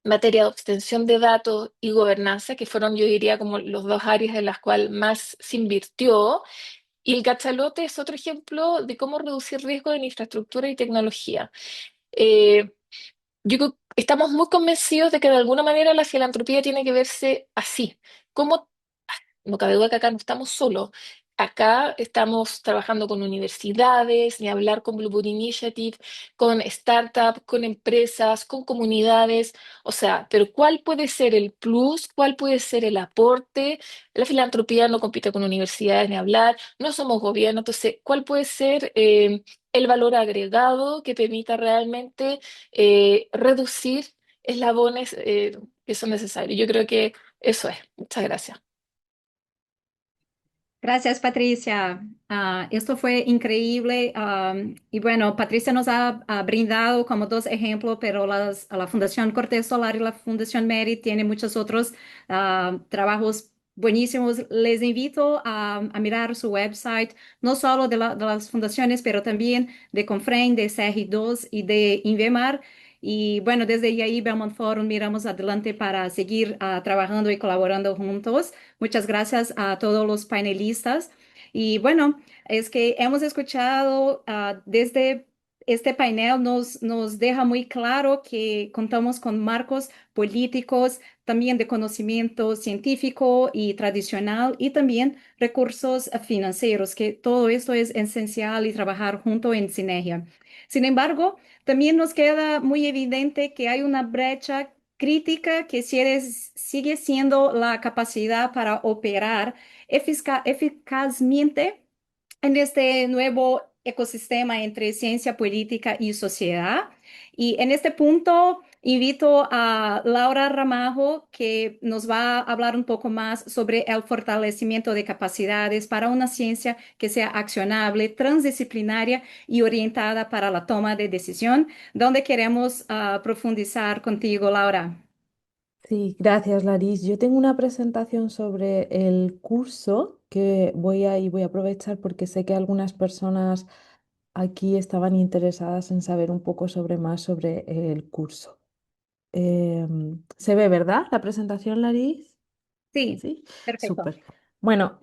materia de obtención de datos y gobernanza, que fueron, yo diría, como los dos áreas en las cuales más se invirtió. Y el cachalote es otro ejemplo de cómo reducir riesgo en infraestructura y tecnología. Eh, yo creo que estamos muy convencidos de que de alguna manera la filantropía tiene que verse así. ¿Cómo no cabe duda que acá no estamos solos? Acá estamos trabajando con universidades, ni hablar con Bluebook Initiative, con startups, con empresas, con comunidades. O sea, pero ¿cuál puede ser el plus? ¿Cuál puede ser el aporte? La filantropía no compite con universidades, ni hablar. No somos gobierno. Entonces, ¿cuál puede ser el valor agregado que permita realmente reducir eslabones que son necesarios? Yo creo que eso es. Muchas gracias. Gracias, Patricia. Esto fue increíble. Y bueno, Patricia nos ha brindado como dos ejemplos, pero la Fundación Cortés Solar y la Fundación Merit tienen muchos otros trabajos buenísimos. Les invito a mirar su website, no solo de las fundaciones, pero también de Confrem, de CR2 y de Invemar. Y bueno, desde ahí, Belmont Forum, miramos adelante para seguir trabajando y colaborando juntos. Muchas gracias a todos los panelistas. Y bueno, es que hemos escuchado desde este panel nos deja muy claro que contamos con marcos políticos, también de conocimiento científico y tradicional y también recursos financieros, que todo esto es esencial y trabajar junto en sinergia. Sin embargo, también nos queda muy evidente que hay una brecha crítica que sigue siendo la capacidad para operar eficazmente en este nuevo ecosistema entre ciencia, política y sociedad. Y en este punto invito a Laura Ramajo, que nos va a hablar un poco más sobre el fortalecimiento de capacidades para una ciencia que sea accionable, transdisciplinaria y orientada para la toma de decisión, donde queremos profundizar contigo, Laura. Sí, gracias, Laris. Yo tengo una presentación sobre el curso que voy a aprovechar porque sé que algunas personas aquí estaban interesadas en saber un poco más sobre el curso. ¿Se ve, verdad, la presentación, Laris? Sí, Sí, perfecto. súper. Bueno,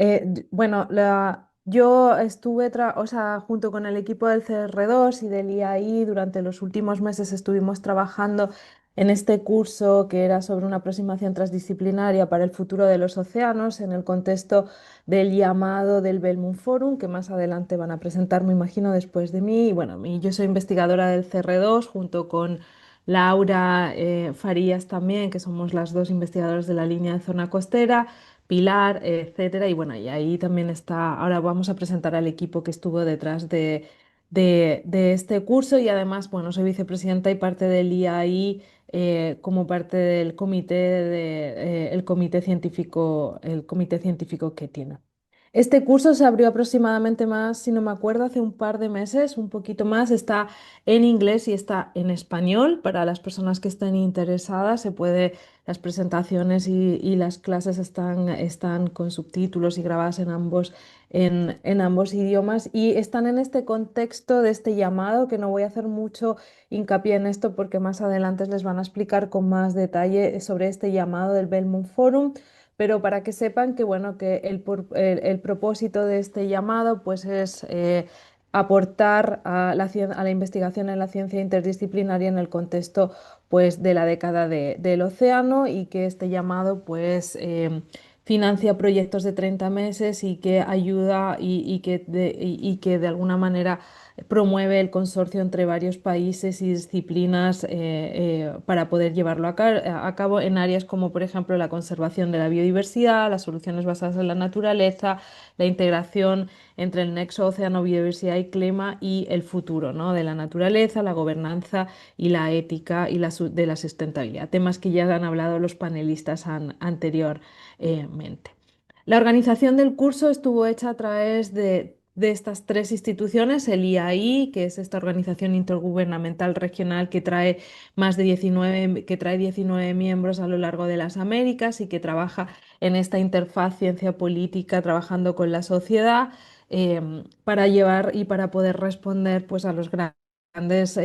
yo estuve, o sea, junto con el equipo del CR2 y del IAI, durante los últimos meses estuvimos trabajando en este curso que era sobre una aproximación transdisciplinaria para el futuro de los océanos en el contexto del llamado del Belmont Forum, que más adelante van a presentar, me imagino, después de mí. Y bueno, yo soy investigadora del CR2 junto con Laura Farías también, que somos las dos investigadoras de la línea de zona costera, Pilar, etcétera. Y bueno, y ahí también está, ahora vamos a presentar al equipo que estuvo detrás de este curso y además, bueno, soy vicepresidenta y parte del IAI como parte del comité, el comité científico que tiene. Este curso se abrió aproximadamente más, si no me acuerdo, hace un par de meses, un poquito más. Está en inglés y está en español. Para las personas que estén interesadas, las presentaciones y las clases están con subtítulos y grabadas en ambos idiomas y están en este contexto de este llamado, que no voy a hacer mucho hincapié en esto porque más adelante les van a explicar con más detalle sobre este llamado del Belmont Forum, pero para que sepan que, bueno, que el propósito de este llamado pues es aportar a la investigación en la ciencia interdisciplinaria en el contexto pues, de la década del océano y que este llamado pues, financia proyectos de 30 meses y que ayuda y que de alguna manera promueve el consorcio entre varios países y disciplinas para poder llevarlo a cabo en áreas como, por ejemplo, la conservación de la biodiversidad, las soluciones basadas en la naturaleza, la integración entre el nexo océano, biodiversidad y clima y el futuro, ¿no?, de la naturaleza, la gobernanza y la ética y de la sustentabilidad, temas que ya han hablado los panelistas anteriormente. La organización del curso estuvo hecha a través de de estas tres instituciones, el IAI, que es esta organización intergubernamental regional que trae que trae 19 miembros a lo largo de las Américas y que trabaja en esta interfaz ciencia política, trabajando con la sociedad, para llevar y para poder responder pues, a los grandes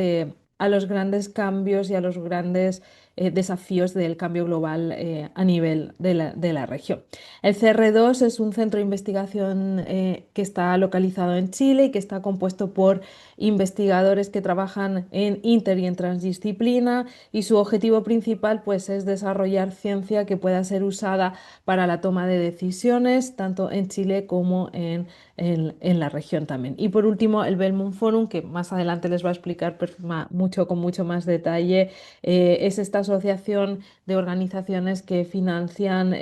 cambios y a los grandes desafíos del cambio global a nivel de la región. El CR2 es un centro de investigación que está localizado en Chile y que está compuesto por investigadores que trabajan en inter y en transdisciplina, y su objetivo principal pues, es desarrollar ciencia que pueda ser usada para la toma de decisiones, tanto en Chile como en la región también. Y por último, el Belmont Forum, que más adelante les va a explicar con mucho más detalle, es esta asociación de organizaciones que financian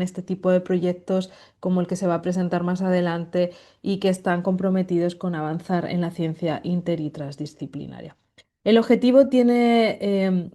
este tipo de proyectos como el que se va a presentar más adelante y que están comprometidos con avanzar en la ciencia inter y transdisciplinaria. El objetivo tiene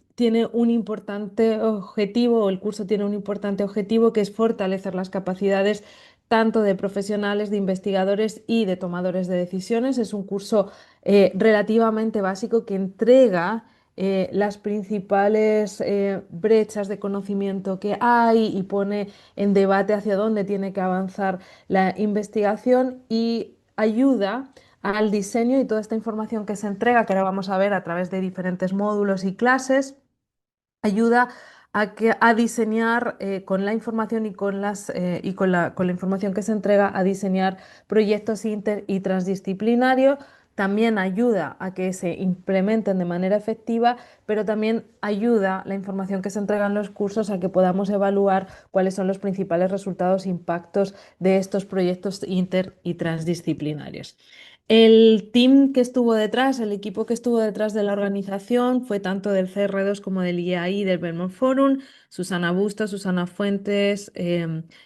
un importante objetivo, o el curso tiene un importante objetivo, que es fortalecer las capacidades tanto de profesionales, de investigadores y de tomadores de decisiones. Es un curso relativamente básico que entrega las principales brechas de conocimiento que hay y pone en debate hacia dónde tiene que avanzar la investigación, y ayuda al diseño, y toda esta información que se entrega, que ahora vamos a ver a través de diferentes módulos y clases, ayuda a diseñar con la información y con la información que se entrega, a diseñar proyectos inter y transdisciplinarios. También ayuda a que se implementen de manera efectiva, pero también ayuda la información que se entrega en los cursos a que podamos evaluar cuáles son los principales resultados e impactos de estos proyectos inter y transdisciplinarios. El team que estuvo detrás, el equipo que estuvo detrás de la organización fue tanto del CR2 como del IAI, del Belmont Forum: Susana Bustos, Susana Fuentes,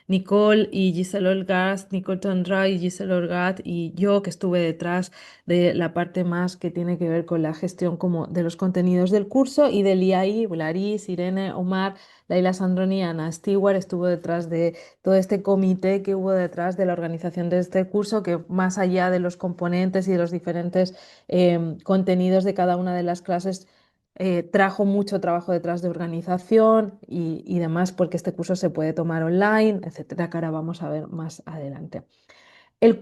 Nicole y Giselle Olgast, Nicole Tondra y Giselle Orgat, y yo, que estuve detrás de la parte más que tiene que ver con la gestión como de los contenidos del curso, y del IAI, Laris, Irene, Omar, Laila Sandroni y Ana Stewart estuvo detrás de todo este comité que hubo detrás de la organización de este curso, que más allá de los componentes y de los diferentes contenidos de cada una de las clases, trajo mucho trabajo detrás de organización y demás, porque este curso se puede tomar online, etcétera, que ahora vamos a ver más adelante. El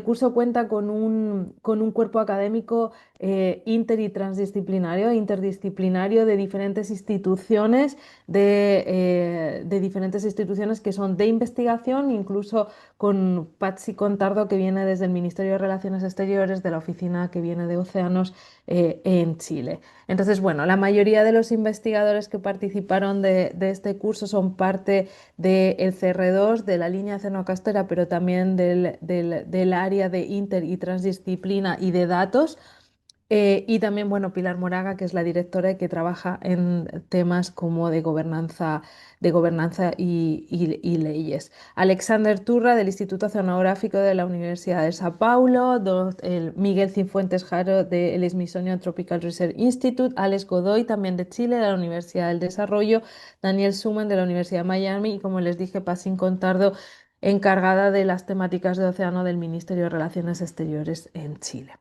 curso cuenta con un cuerpo académico inter y transdisciplinario, interdisciplinario, de diferentes instituciones, de diferentes instituciones que son de investigación, incluso con Patsy Contardo, que viene desde el Ministerio de Relaciones Exteriores, de la oficina que viene de Océanos en Chile. Entonces, bueno, la mayoría de los investigadores que participaron de este curso son parte del CR2, de la línea Cenocastera, pero también del área de inter y transdisciplina y de datos. Y también, bueno, Pilar Moraga, que es la directora y que trabaja en temas como de gobernanza y leyes. Alexander Turra, del Instituto Oceanográfico de la Universidad de Sao Paulo, Miguel Cifuentes Jaro, del Smithsonian Tropical Research Institute, Alex Godoy, también de Chile, de la Universidad del Desarrollo, Daniel Suman, de la Universidad de Miami, y, como les dije, Pacín Contardo, encargada de las temáticas de océano del Ministerio de Relaciones Exteriores en Chile.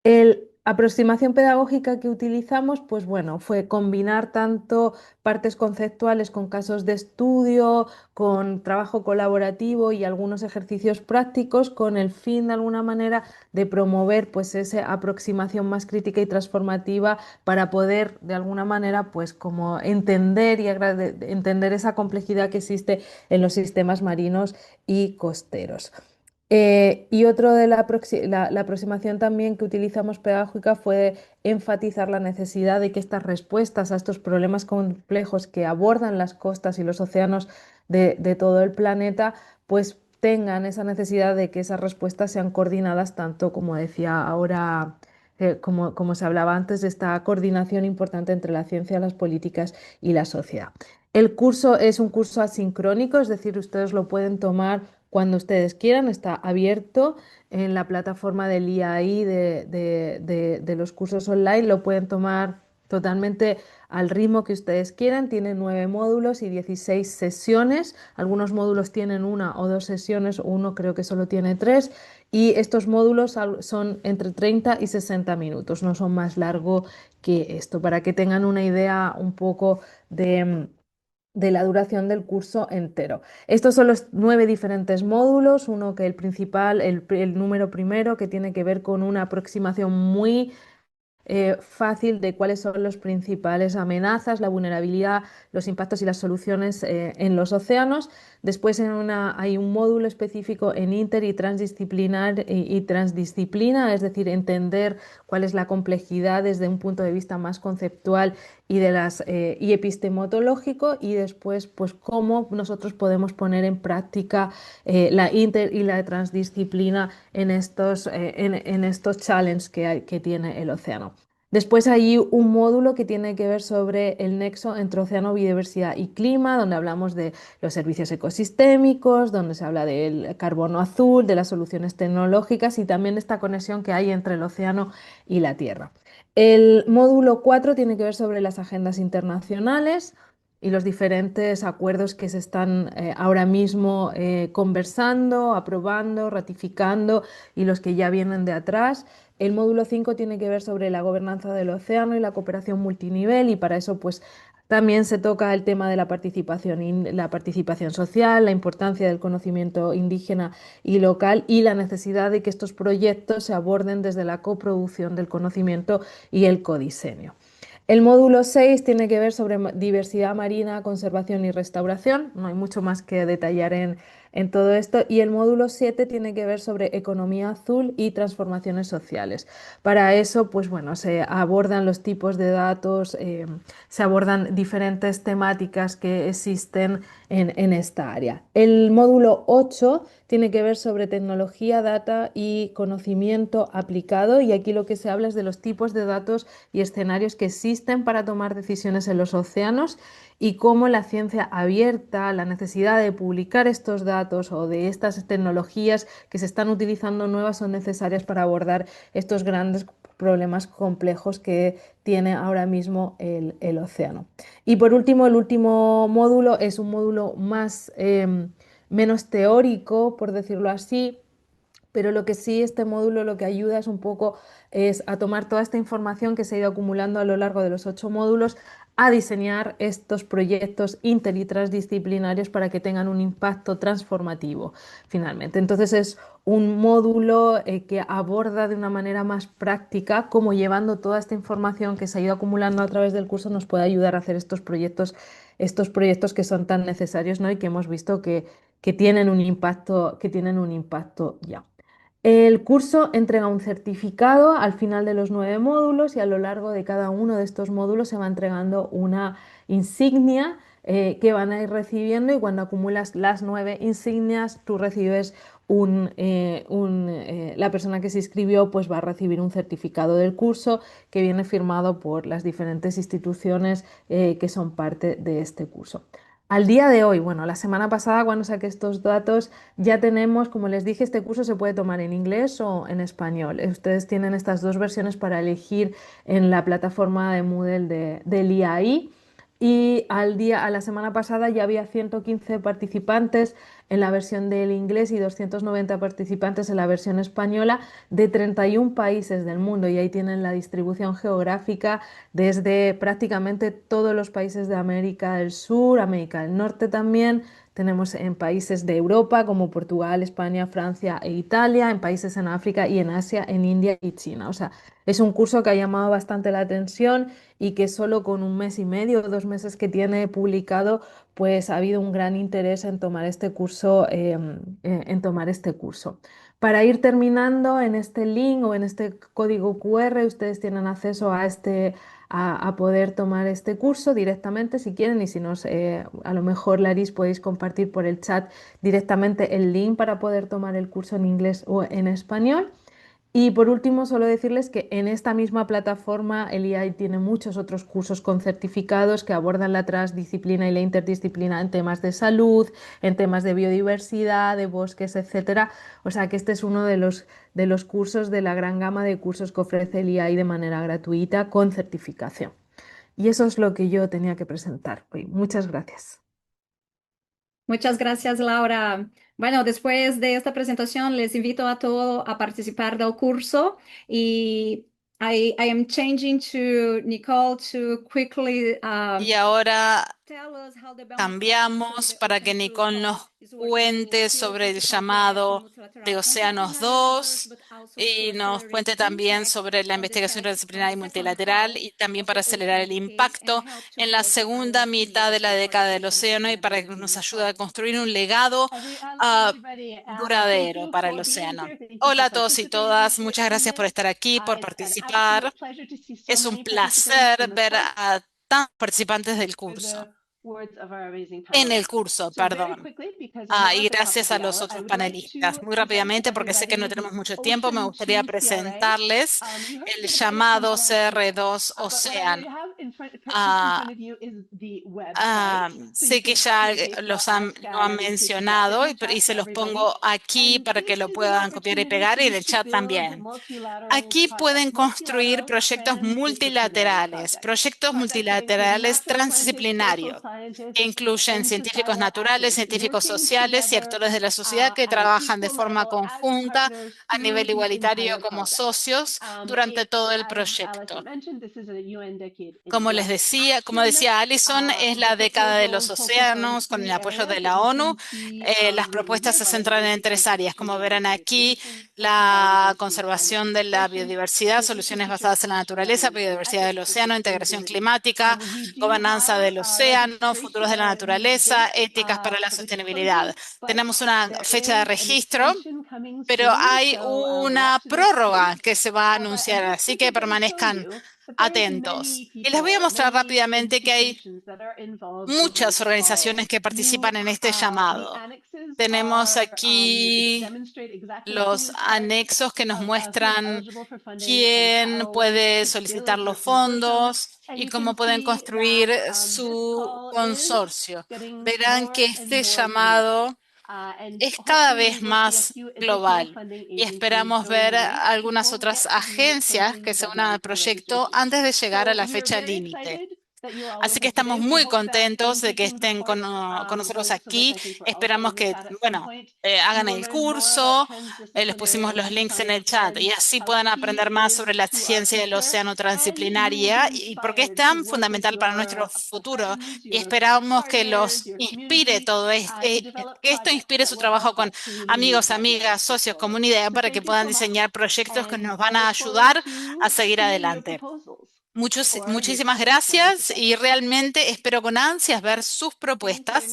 La aproximación pedagógica que utilizamos, pues bueno, fue combinar tanto partes conceptuales con casos de estudio, con trabajo colaborativo y algunos ejercicios prácticos, con el fin, de alguna manera, de promover pues esa aproximación más crítica y transformativa, para poder, de alguna manera, pues como entender entender esa complejidad que existe en los sistemas marinos y costeros. Y otro de la aproximación también que utilizamos pedagógica fue enfatizar la necesidad de que estas respuestas a estos problemas complejos que abordan las costas y los océanos de todo el planeta, pues tengan esa necesidad de que esas respuestas sean coordinadas, tanto como decía ahora, como se hablaba antes, de esta coordinación importante entre la ciencia, las políticas y la sociedad. El curso es un curso asincrónico, es decir, ustedes lo pueden tomar cuando ustedes quieran, está abierto en la plataforma del IAI de los cursos online, lo pueden tomar totalmente al ritmo que ustedes quieran. Tiene 9 módulos y 16 sesiones. Algunos módulos tienen 1 o 2 sesiones, uno creo que solo tiene 3. Y estos módulos son entre 30 y 60 minutos, no son más largos que esto, para que tengan una idea un poco de la duración del curso entero. Estos son los 9 diferentes módulos, uno que el principal, el número primero, que tiene que ver con una aproximación muy fácil de cuáles son las principales amenazas, la vulnerabilidad, los impactos y las soluciones en los océanos. Después hay un módulo específico en inter y transdisciplinar y transdisciplina, es decir, entender cuál es la complejidad desde un punto de vista más conceptual y epistemológico, y después pues cómo nosotros podemos poner en práctica la inter y la transdisciplina en estos challenges que tiene el océano. Después hay un módulo que tiene que ver sobre el nexo entre océano, biodiversidad y clima, donde hablamos de los servicios ecosistémicos, donde se habla del carbono azul, de las soluciones tecnológicas y también esta conexión que hay entre el océano y la Tierra. El módulo 4 tiene que ver sobre las agendas internacionales y los diferentes acuerdos que se están ahora mismo conversando, aprobando, ratificando y los que ya vienen de atrás. El módulo 5 tiene que ver sobre la gobernanza del océano y la cooperación multinivel, y para eso pues también se toca el tema de la participación social, la importancia del conocimiento indígena y local y la necesidad de que estos proyectos se aborden desde la coproducción del conocimiento y el codiseño. El módulo 6 tiene que ver sobre diversidad marina, conservación y restauración. No hay mucho más que detallar en todo esto. Y el módulo 7 tiene que ver sobre economía azul y transformaciones sociales. Para eso, pues bueno, se abordan los tipos de datos, se abordan diferentes temáticas que existen en esta área. El módulo 8 tiene que ver sobre tecnología, data y conocimiento aplicado, y aquí lo que se habla es de los tipos de datos y escenarios que existen para tomar decisiones en los océanos y cómo la ciencia abierta, la necesidad de publicar estos datos o de estas tecnologías que se están utilizando nuevas son necesarias para abordar estos grandes problemas complejos que tiene ahora mismo el océano. Y por último, el último módulo es un módulo menos teórico, por decirlo así, pero lo que sí este módulo lo que ayuda es un poco a tomar toda esta información que se ha ido acumulando a lo largo de los 8 módulos, a diseñar estos proyectos inter y transdisciplinarios para que tengan un impacto transformativo finalmente. Entonces es un módulo que aborda de una manera más práctica cómo, llevando toda esta información que se ha ido acumulando a través del curso, nos puede ayudar a hacer estos proyectos que son tan necesarios, ¿no? Y que hemos visto que tienen un impacto ya. El curso entrega un certificado al final de los 9 módulos, y a lo largo de cada uno de estos módulos se va entregando una insignia que van a ir recibiendo, y cuando acumulas las 9 insignias tú recibes la persona que se inscribió pues va a recibir un certificado del curso que viene firmado por las diferentes instituciones que son parte de este curso. Al día de hoy, bueno, la semana pasada cuando saqué estos datos ya tenemos, como les dije, este curso se puede tomar en inglés o en español. Ustedes tienen estas dos versiones para elegir en la plataforma de Moodle del IAI. Y a la semana pasada ya había 115 participantes en la versión del inglés y 290 participantes en la versión española de 31 países del mundo. Y ahí tienen la distribución geográfica desde prácticamente todos los países de América del Sur, América del Norte también. Tenemos en países de Europa como Portugal, España, Francia e Italia, en países en África y en Asia, en India y China. O sea, es un curso que ha llamado bastante la atención y que solo con 1 mes y medio o 2 meses que tiene publicado, pues ha habido un gran interés en tomar este curso. Para ir terminando, en este link o en este código QR, ustedes tienen acceso a poder tomar este curso directamente si quieren, y si no, a lo mejor, Laris, podéis compartir por el chat directamente el link para poder tomar el curso en inglés o en español. Y por último, solo decirles que en esta misma plataforma el IAI tiene muchos otros cursos con certificados que abordan la transdisciplina y la interdisciplina en temas de salud, en temas de biodiversidad, de bosques, etcétera. O sea que este es uno de los cursos de la gran gama de cursos que ofrece el IAI de manera gratuita con certificación. Y eso es lo que yo tenía que presentar hoy. Muchas gracias. Muchas gracias, Laura. Bueno, después de esta presentación, les invito a todos a participar del curso y I am changing to Nicole to quickly Y ahora tell us how the Belmont Forum cambiamos Survey para que Ocean Plus Nicole nos is working in cuente field sobre el critical projects in llamado multilateral de countries Océanos and research, 2 but also to y nos accelerate cuente también impact sobre la on the investigación on the interdisciplinaria y second multilateral half y también of the para acelerar el ocean decade and impacto help to en la build segunda our mitad de la legacy for década del ocean océano y para que nos sustainability. ayude a Nicole. construir un legado Everybody. Thank duradero you para el for being océano. here. Thank you Hola for a todos y participating todas, muchas in gracias por this. estar aquí, por It's an participar. absolute pleasure to see so Es un many participants placer in the ver course a tantos participantes del for curso, the words of our amazing en el panelists. curso, So very perdón. quickly, because we're now Y at the top of gracias a the los hour, I otros would like panelistas. to Muy present to rápidamente, porque sé que no everybody tenemos the mucho tiempo, me Ocean gustaría 2 CRA. presentarles You heard a el bit about it from llamado Alejandra, CR2 but what I would Océano. have in front, just in Ah, front of you is the website, so you Sé que can copy ya and paste los our lo han scan and paste that in mencionado the y chat se for los everybody. pongo aquí And para que this lo is an puedan copiar y opportunity pegar for y en you el to chat build también. multilateral Aquí pueden projects, construir multilateral proyectos multilaterales natural scientists, social transdisciplinarios que scientists, incluyen and científicos societal naturales, actors científicos working sociales y together actores de la sociedad que at an trabajan de equal forma level as conjunta partners a through nivel the igualitario entire como project. socios durante todo el As Allison proyecto. mentioned, this is a UN Decade in Como les decía, como Action. decía Allison, es The la década de los proposals focus on océanos con el three apoyo de areas that la you ONU. can see Las written propuestas here. se centran en tres áreas, como verán aquí, la conservación de la biodiversidad, soluciones basadas en la naturaleza, biodiversidad del océano, integración climática, gobernanza del océano, futuros de la naturaleza, éticas para la sostenibilidad. Tenemos una fecha de registro, pero hay una prórroga que se va a anunciar, así que permanezcan atentos. Y les voy a mostrar rápidamente que hay muchas organizaciones que participan en este llamado. Tenemos aquí los anexos que nos muestran quién puede solicitar los fondos y cómo pueden construir su consorcio. Verán que este llamado es cada vez más global y esperamos ver algunas otras agencias que se unan al proyecto antes de llegar a la fecha límite. Así que estamos muy contentos de que estén con nosotros aquí. Esperamos que, bueno, hagan el curso. Les pusimos los links en el chat y así puedan aprender más sobre la ciencia del océano transdisciplinaria y por qué es tan fundamental para nuestro futuro. Y esperamos que los inspire todo esto, que esto inspire su trabajo con amigos, amigas, socios, comunidad, para que puedan diseñar proyectos que nos van a ayudar a seguir adelante. Muchísimas gracias y realmente espero con ansias ver sus propuestas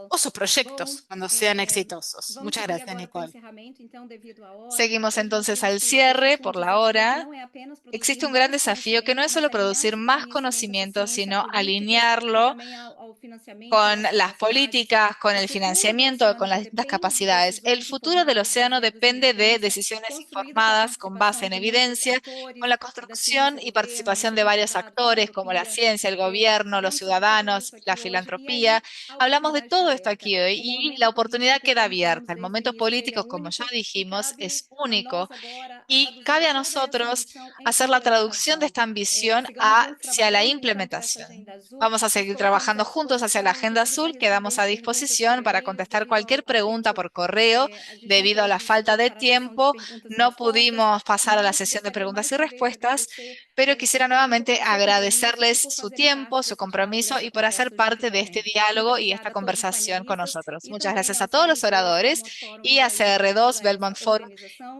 o sus proyectos cuando sean exitosos. Muchas gracias, Nicole. Seguimos entonces al cierre por la hora. Existe un gran desafío que no es solo producir más conocimiento, sino alinearlo con las políticas, con el financiamiento, con las distintas capacidades. El futuro del océano depende de decisiones informadas con base en evidencia, con la construcción y participación de varios actores como la ciencia, el gobierno, los ciudadanos, la filantropía. Hablamos de todo esto aquí hoy y la oportunidad queda abierta. El momento político, como ya dijimos, es único y cabe a nosotros hacer la traducción de esta ambición hacia la implementación. Vamos a seguir trabajando juntos hacia la Agenda Azul. Quedamos a disposición para contestar cualquier pregunta por correo. Debido a la falta de tiempo, no pudimos pasar a la sesión de preguntas y respuestas, pero quisiera nuevamente agradecerles su tiempo, su compromiso y por hacer parte de este diálogo y esta conversación con nosotros. Muchas gracias a todos los oradores y a CR2, Belmont Forum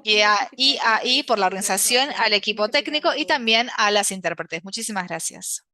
y a IAI por la organización, al equipo técnico y también a las intérpretes. Muchísimas gracias.